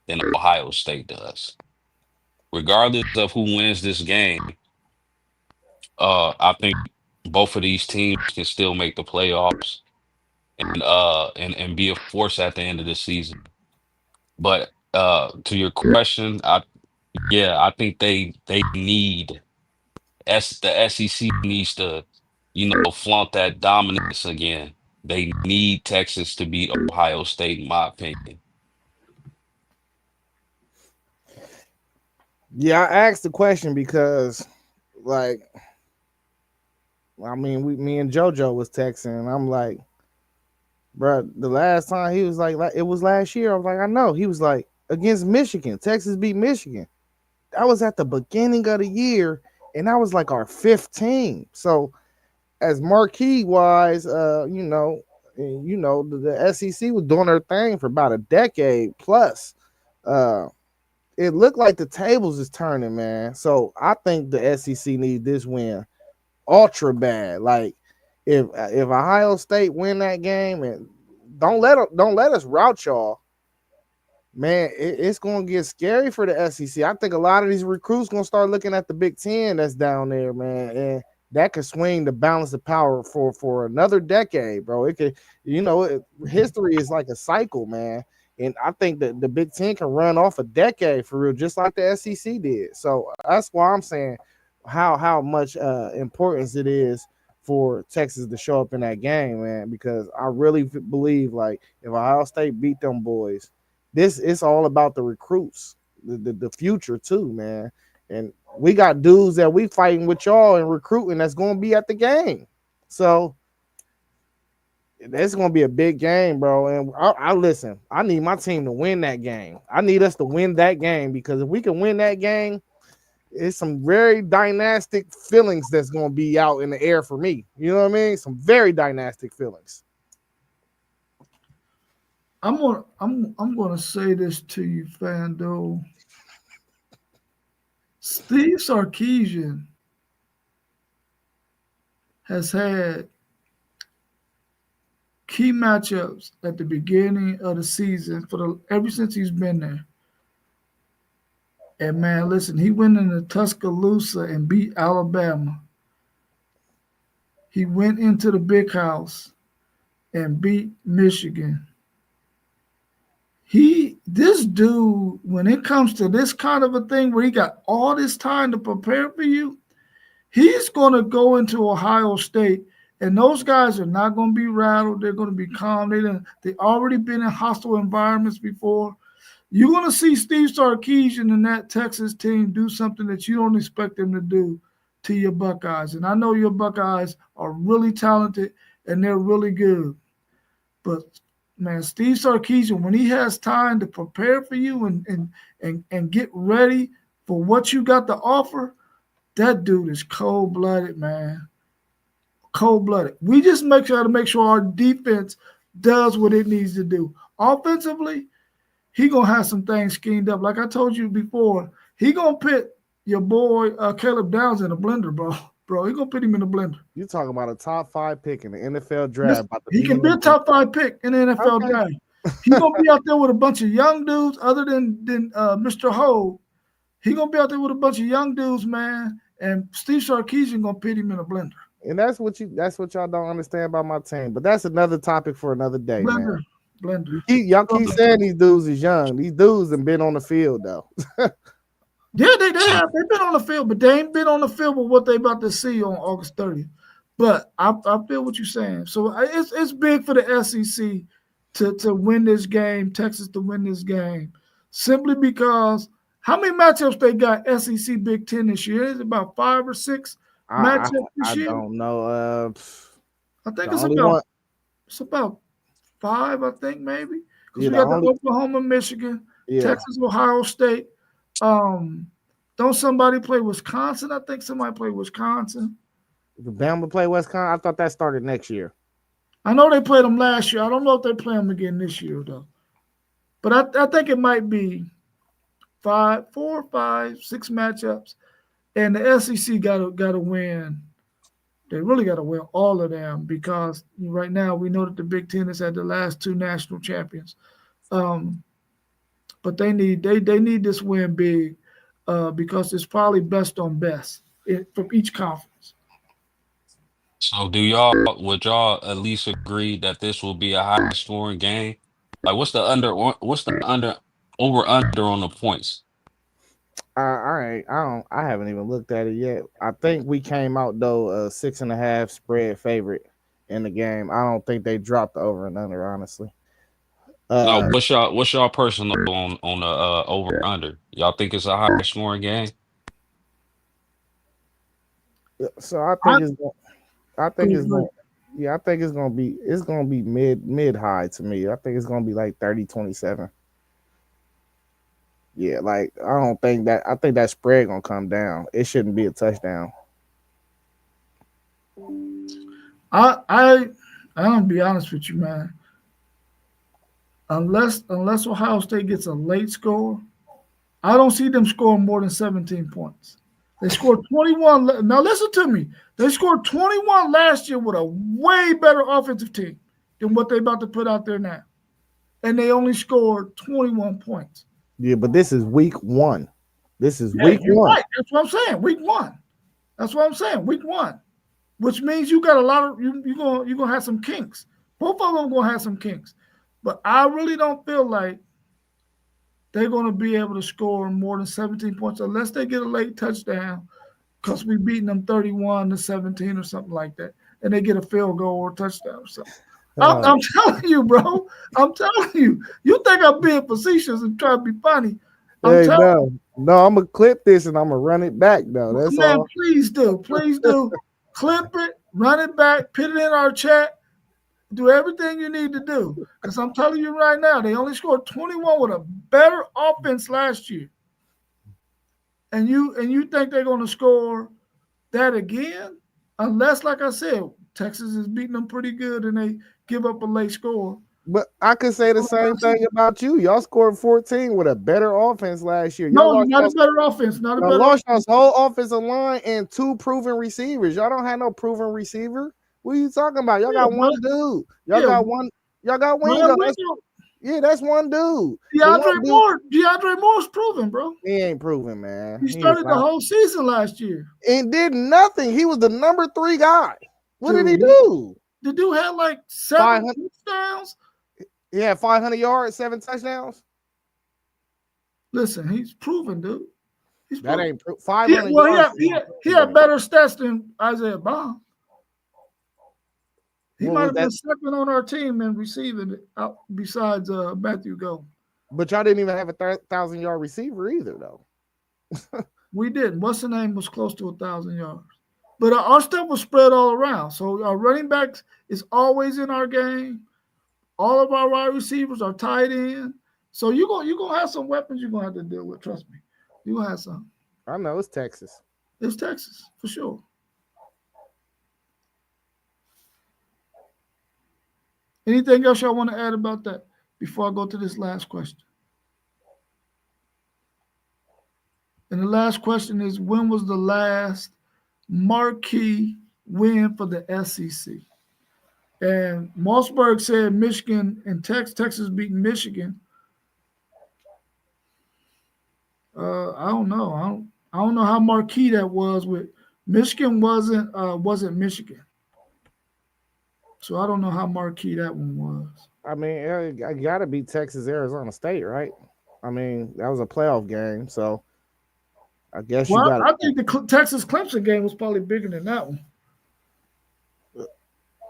than Ohio State does. Regardless of who wins this game, I think both of these teams can still make the playoffs and be a force at the end of the season. But to your question, I think they need the SEC needs to, flaunt that dominance again. They need Texas to beat Ohio State, in my opinion. Yeah, I asked the question because, like, I mean, me and JoJo was texting, and I'm like, bro, the last time he was like it was last year. I was like, I know. He was like against Michigan. Texas beat Michigan. That was at the beginning of the year, and that was like our fifth team. So, as marquee wise, the SEC was doing their thing for about a decade plus. Uh, it looked like the tables is turning, man. So I think the SEC needs this win ultra bad. Like if Ohio State win that game and don't let us rout y'all, man. It's gonna get scary for the SEC. I think a lot of these recruits gonna start looking at the Big Ten that's down there, man, and that could swing the balance of power for another decade, bro. It could, history is like a cycle, man. And I think that the Big Ten can run off a decade for real, just like the SEC did. So that's why I'm saying how much importance it is for Texas to show up in that game, man. Because I really believe, like, if Ohio State beat them boys, this is all about the recruits, the future too, man. And we got dudes that we fighting with y'all and recruiting that's going to be at the game. So it's going to be a big game, bro. And I listen. I need my team to win that game. I need us to win that game because if we can win that game, it's some very dynastic feelings that's going to be out in the air for me. You know what I mean? Some very dynastic feelings. I'm gonna say this to you, FanDuel. Steve Sarkisian has had key matchups at the beginning of the season for the ever since he's been there. And man, listen, he went into Tuscaloosa and beat Alabama. He went into the big house and beat Michigan. This dude, when it comes to this kind of a thing where he got all this time to prepare for you, he's going to go into Ohio State, and those guys are not going to be rattled. They're going to be calm. They already been in hostile environments before. You're going to see Steve Sarkisian and that Texas team do something that you don't expect them to do to your Buckeyes. And I know your Buckeyes are really talented and they're really good. But man, Steve Sarkisian, when he has time to prepare for you and get ready for what you got to offer, that dude is cold-blooded, man. Cold-blooded. We just make sure our defense does what it needs to do. Offensively, he gonna have some things schemed up. Like I told you before, he gonna put your boy Caleb Downs in a blender, bro. Bro, he gonna put him in a blender. You talking about a top 5 pick in the NFL draft? He can be a top 5 pick in the NFL draft. He gonna be out there with a bunch of young dudes, other than Mr. Ho. He gonna be out there with a bunch of young dudes, man. And Steve Sarkisian gonna put him in a blender. And that's what y'all don't understand about my team. But that's another topic for another day, man. Blender. Y'all keep saying these dudes is young. These dudes have been on the field though. Yeah, they have. They've been on the field, but they ain't been on the field with what they about to see on August 30th. But I feel what you're saying. So it's big for the SEC to win this game, Texas to win this game, simply because how many matchups they got SEC Big Ten this year? Is it about 5 or 6 matchups this year? I don't know. I think it's about 5, I think maybe. Because we got the Oklahoma, Michigan, Texas, Ohio State. Don't somebody play Wisconsin? I think somebody played Wisconsin. The Bama play Wisconsin? I thought that started next year. I know they played them last year. I don't know if they play them again this year though. But I think it might be 4 or 5, 6 matchups, and the SEC got to win. They really got to win all of them because right now we know that the Big Ten has had the last 2 national champions. But they need this win big because it's probably best on best from each conference. So would y'all at least agree that this will be a high scoring game? Like what's the over under on the points? All right, I haven't even looked at it yet. I think we came out though a 6.5 spread favorite in the game. I don't think they dropped the over and under, honestly. No, what's y'all personal on the over under? Y'all think it's a high scoring game? So I think it's gonna be mid high to me. I think it's gonna be like 30-27. Yeah, like I think that spread gonna come down. It shouldn't be a touchdown. I'm gonna be honest with you, man. Unless Ohio State gets a late score, I don't see them scoring more than 17 points. They scored 21. Now listen to me. They scored 21 last year with a way better offensive team than what they're about to put out there now. And they only scored 21 points. Yeah, but this is week 1. This is week 1. Right. That's what I'm saying. Week 1. That's what I'm saying. Week 1. Which means you got a lot of you're gonna have some kinks. Both of them gonna have some kinks. But I really don't feel like they're going to be able to score more than 17 points unless they get a late touchdown because we're beating them 31-17 or something like that, and they get a field goal or a touchdown or something. I'm telling you, bro. I'm telling you. You think I'm being facetious and trying to be funny. I'm going to clip this and I'm going to run it back, though. That's all. Please do. Please do. Clip it, run it back, put it in our chat. Do everything you need to do. Because I'm telling you right now, they only scored 21 with a better offense last year. And you think they're going to score that again? Unless, like I said, Texas is beating them pretty good and they give up a late score. But I could say the same thing about you. Y'all scored 14 with a better offense last year. No, not a better offense. Not a y'all better lost offense. y'all's whole offensive line and 2 proven receivers. Y'all don't have no proven receiver. What are you talking about? Y'all got one dude. Y'all got one. Y'all got Wingo. That's one dude. DeAndre Moore's proven, bro. He ain't proven, man. He started the whole season last year and did nothing. He was the number 3 guy. What did he do? The dude had like 7 touchdowns. He had 500 yards, 7 touchdowns. Listen, he's proven, dude. That ain't 500 yards. He had better stats than Isaiah Bond. He might have been second on our team in receiving it out besides Matthew Go. But y'all didn't even have a 1,000-yard receiver either, though. We didn't. What's the name was close to 1,000 yards. But our stuff was spread all around. So our running backs is always in our game. All of our wide receivers are tight end. So you're gonna have some weapons you're gonna have to deal with. Trust me. You're gonna have some. I know it's Texas. It's Texas, for sure. Anything else y'all want to add about that before I go to this last question? And the last question is, when was the last marquee win for the SEC? And Mossberg said Michigan and Texas beating Michigan. I don't know. I don't know how marquee that was. With Michigan wasn't Michigan. So I don't know how marquee that one was. I mean, I got to beat Texas, Arizona State, right? I mean, that was a playoff game, so I guess you got. I think the Texas Clemson game was probably bigger than that one.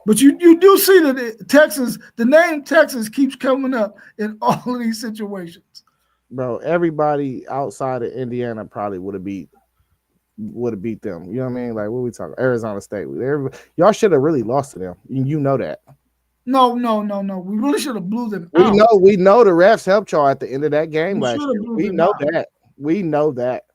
But you do see that Texas, the name Texas keeps coming up in all of these situations. Bro, everybody outside of Indiana probably would have beat them. You know what I mean? Like, what are we talking? Arizona State. Y'all should have really lost to them. You know that. No. We really should have blew them out. We know the refs helped y'all at the end of that game last year. We know that. We know that.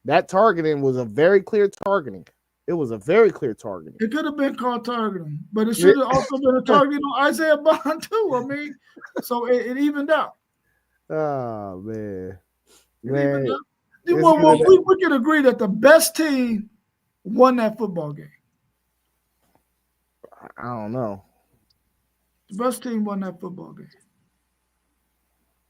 That targeting was a very clear targeting. It was a very clear targeting. It could have been called targeting, but it should have also been a targeting on Isaiah Bond too. I mean, so it evened out. Oh man. Well, we can agree that the best team won that football game. I don't know. The best team won that football game.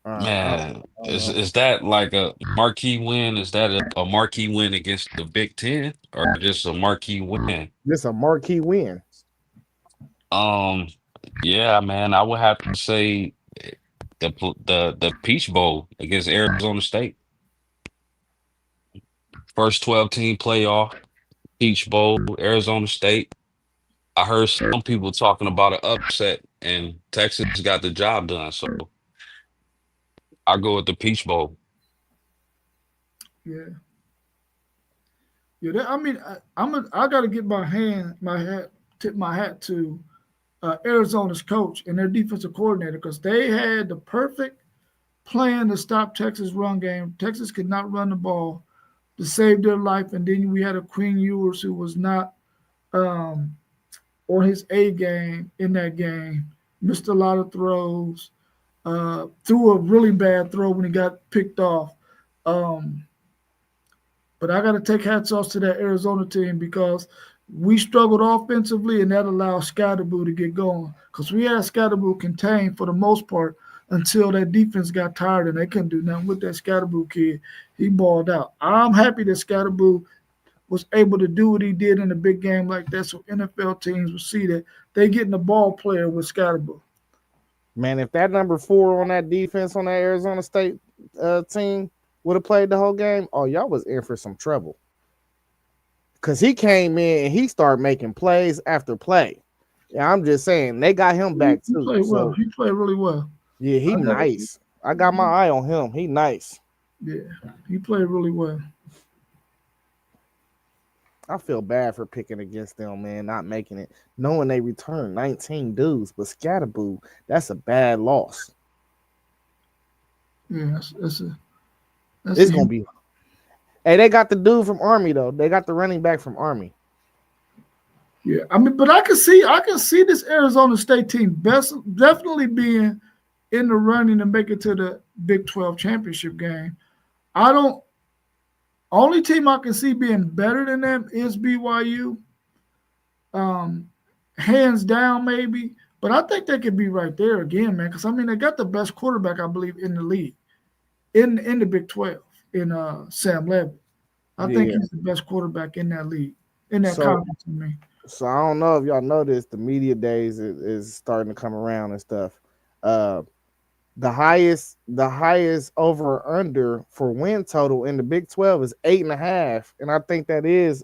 Man, is that like a marquee win? Is that a marquee win against the Big Ten, or just a marquee win? Just a marquee win. Yeah, man, I would have to say the Peach Bowl against Arizona State. First 12-team playoff, Peach Bowl, Arizona State. I heard some people talking about an upset, and Texas got the job done. So I'll go with the Peach Bowl. Yeah. I mean, I got to get tip my hat to Arizona's coach and their defensive coordinator, because they had the perfect plan to stop Texas' run game. Texas could not run the ball to save their life, and then we had a Queen Ewers who was not on his A game in that game, missed a lot of throws, threw a really bad throw when he got picked off. But I got to take hats off to that Arizona team, because we struggled offensively, and that allowed Scatterboo to get going, because we had Scatterboo contained for the most part until that defense got tired and they couldn't do nothing with that Scatterboo kid. He balled out. I'm happy that Scatterboo was able to do what he did in a big game like that, so NFL teams will see that they getting the ball player with Scatterboo. Man, if that number 4 on that defense on that Arizona State team would have played the whole game, oh, y'all was in for some trouble. Because he came in and he started making plays after play. Yeah, I'm just saying, they got him back too. He played well. He played really well. Yeah, he nice. I got my eye on him. He nice. Yeah, he played really well. I feel bad for picking against them, man, not making it, knowing they returned 19 dudes, but Scatterboo, that's a bad loss. Yeah, it's gonna be. Hey, they got the dude from Army though. They got the running back from Army. Yeah, I mean, but I can see this Arizona State team best definitely being in the running to make it to the Big 12 championship game. I don't only team I can see being better than them is BYU. Um, Hands down, maybe. But I think they could be right there again, man. Because I mean, they got the best quarterback, I believe, in the league, in the Big 12, in Sam Levitt. I think Yeah. he's the best quarterback in that league, in that So conference. I mean, so I don't know if y'all noticed the media days is starting to come around and stuff. Uh, the highest over or under for win total in the Big 12 is 8.5, and I think that is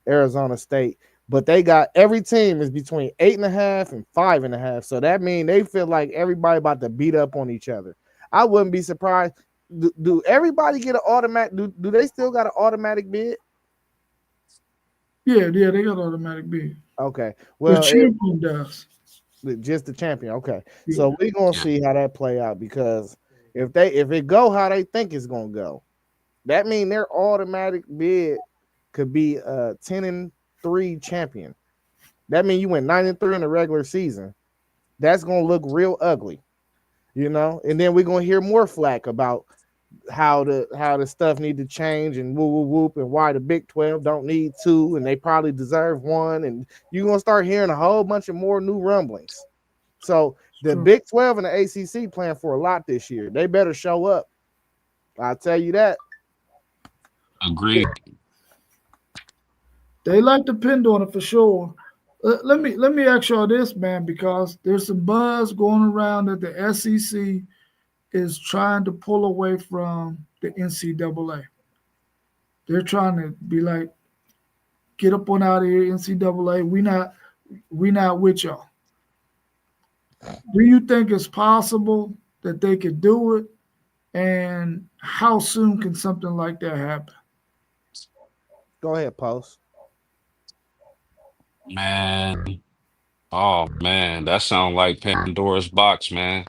Arizona State. But they got every team is between 8.5 and 5.5, so that means they feel like everybody about to beat up on each other. I wouldn't be surprised. Do everybody get an automatic? Do they still got an automatic bid? yeah, they got automatic bid. Okay, The well, champion does. just the champion. Okay, Yeah, so we gonna Yeah. see how that play out because if it go how they think it's gonna go, that mean their automatic bid could be a 10-3 champion. That mean you went 9-3 in the regular season. That's gonna look real ugly, And then we're gonna hear more flack about how the stuff need to change and woo woo whoop and why the Big 12 don't need two and they probably deserve one and you're gonna start hearing a whole bunch of more new rumblings. So it's the true. Big 12 and the ACC playing for a lot this year. They better show up. I'll tell you that. Agreed. They like to depend on it for sure. Let me ask y'all this, man, because there's some buzz going around that the SEC is trying to pull away from the NCAA. They're trying to be like, get up on out of here, NCAA. We not with y'all. Do you think it's possible that they could do it? And how soon can something like that happen? Go ahead, post. Man. Oh man, that sounds like Pandora's box, man.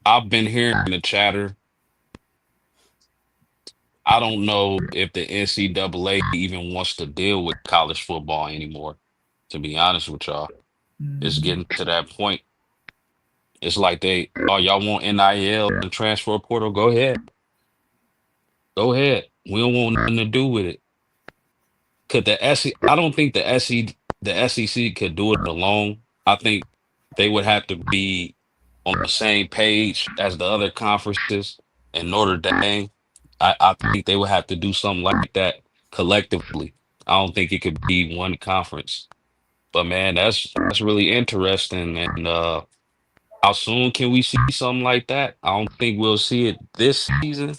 I've been hearing the chatter. I don't know if the NCAA even wants to deal with college football anymore, to be honest with y'all. It's Mhm. getting to that point. It's like oh, y'all want NIL and transfer portal? Go ahead. Go ahead. We don't want nothing to do with it. Could the SEC, I don't think the SEC could do it alone. I think they would have to be on the same page as the other conferences and Notre Dame. I think they would have to do something like that collectively. I don't think it could be one conference. But man, that's really interesting. And how soon can we see something like that? I don't think we'll see it this season.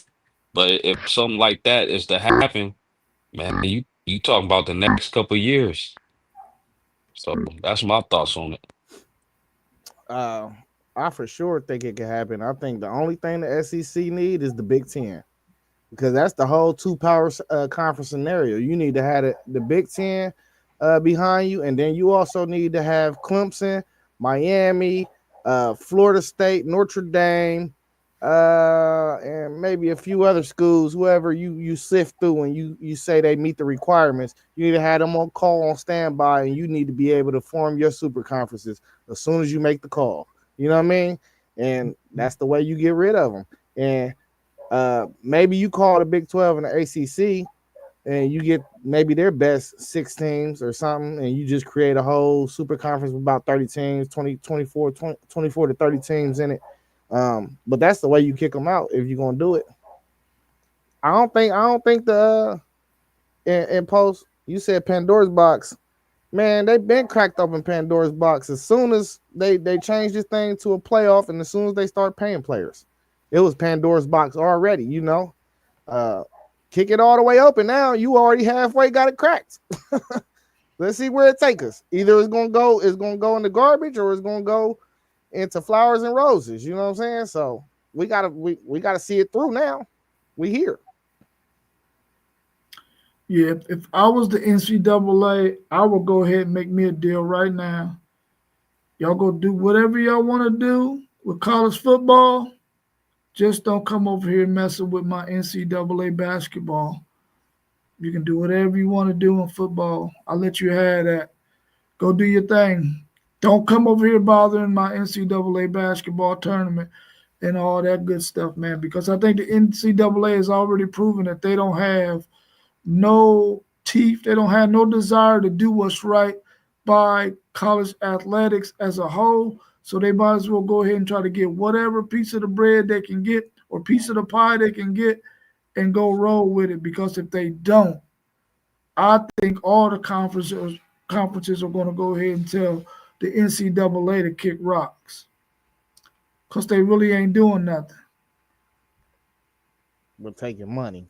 But if something like that is to happen, man, you talking about the next couple of years. So that's my thoughts on it. Uh, I for sure think it can happen. I think the only thing the SEC need is the Big Ten because that's the whole two power conference scenario. You need to have the Big Ten behind you, and then you also need to have Clemson, Miami, Florida State, Notre Dame, and maybe a few other schools. Whoever you sift through and you say they meet the requirements, you need to have them on call on standby, and you need to be able to form your super conferences as soon as you make the call. You know what I mean? And that's the way you get rid of them. And maybe you call the Big 12 and the ACC and you get maybe their best six teams or something, and you just create a whole super conference with about 30 teams, 24 to 30 teams in it. But that's the way you kick them out if you're going to do it. I don't think in post, you said Pandora's box. Man, they've been cracked open Pandora's box as soon as they changed this thing to a playoff, and as soon as they start paying players, it was Pandora's box already. Uh, Kick it all the way open now. You already halfway got it cracked. Let's see where it takes us. Either it's gonna go in the garbage, or it's gonna go into flowers and roses. You know what I'm saying? So we gotta see it through now. We here. Yeah, if I was the NCAA, I would go ahead and make me a deal right now. Y'all go do whatever y'all want to do with college football. Just don't come over here messing with my NCAA basketball. You can do whatever you want to do in football. I'll let you have that. Go do your thing. Don't come over here bothering my NCAA basketball tournament and all that good stuff, man, because I think the NCAA has already proven that they don't have no teeth. They don't have no desire to do what's right by college athletics as a whole. So they might as well go ahead and try to get whatever piece of the bread they can get or piece of the pie they can get and go roll with it. Because if they don't, I think all the conferences are going to go ahead and tell the NCAA to kick rocks because they really ain't doing nothing We're taking money.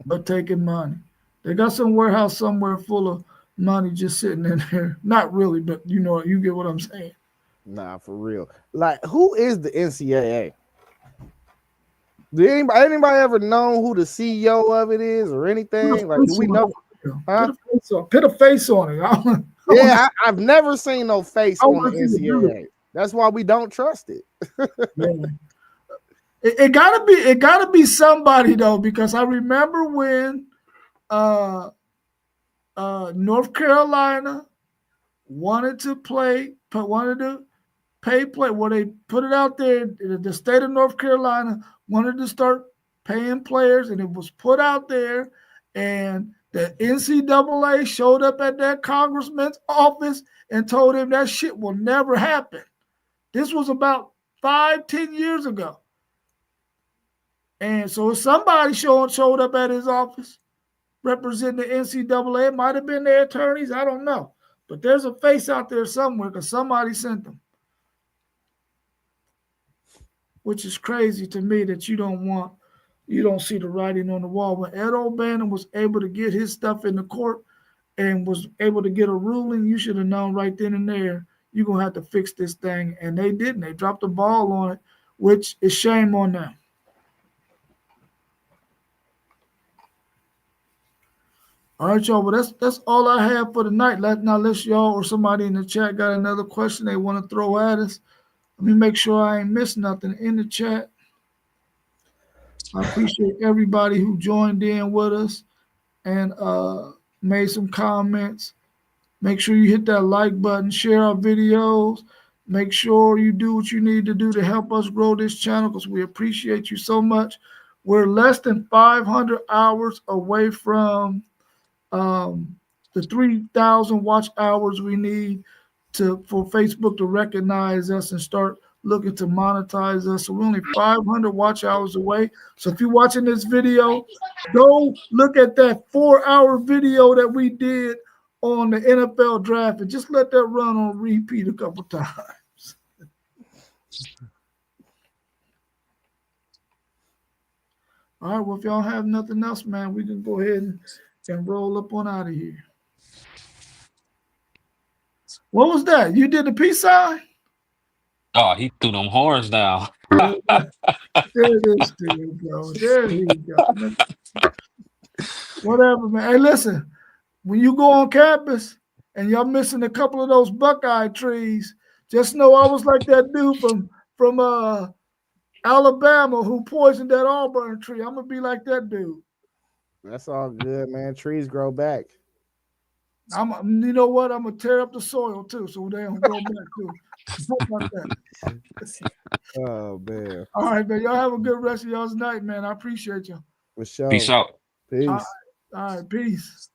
but taking money. They got some warehouse somewhere full of money just sitting in there. Not really, but you get what I'm saying. Nah, for real. Like, who is the NCAA? Did anybody ever know who the CEO of it is or anything? Like, do we know? Huh? Put a face on it. Yeah, I've never seen no face on the want you to do NCAA. That's why we don't trust it. Man. It gotta be somebody though, because I remember when North Carolina wanted to pay play where they put it out there. The state of North Carolina wanted to start paying players, and it was put out there, and the NCAA showed up at that congressman's office and told him that shit will never happen. This was about 5-10 years ago. And so somebody showed up at his office representing the NCAA. It might have been their attorneys. I don't know. But there's a face out there somewhere because somebody sent them. Which is crazy to me that you don't see the writing on the wall. When Ed O'Bannon was able to get his stuff in the court and was able to get a ruling, you should have known right then and there, you're going to have to fix this thing. And they didn't. They dropped the ball on it, which is shame on them. All right, y'all. Well, that's all I have for tonight. Unless y'all or somebody in the chat got another question they want to throw at us. Let me make sure I ain't missed nothing in the chat. I appreciate everybody who joined in with us and made some comments. Make sure you hit that like button, share our videos. Make sure you do what you need to do to help us grow this channel because we appreciate you so much. We're less than 500 hours away from the 3,000 watch hours we need for Facebook to recognize us and start looking to monetize us. So we're only 500 watch hours away. So if you're watching this video, go look at that 4-hour video that we did on the NFL draft and just let that run on repeat a couple times. All right, well, if y'all have nothing else, man, we can go ahead and roll up on out of here. What was that? You did the peace sign? Oh, he threw them horns down. There this dude go. There he go. Whatever, man. Hey, listen, when you go on campus and y'all missing a couple of those Buckeye trees, just know I was like that dude from Alabama who poisoned that Auburn tree. I'm gonna be like that dude. That's all good, man. Trees grow back. You know what? I'm gonna tear up the soil too, so they don't grow back too. How about that? Oh man. All right, man. Y'all have a good rest of y'all's night, man. I appreciate you. For sure. Peace out. Peace. All right, peace.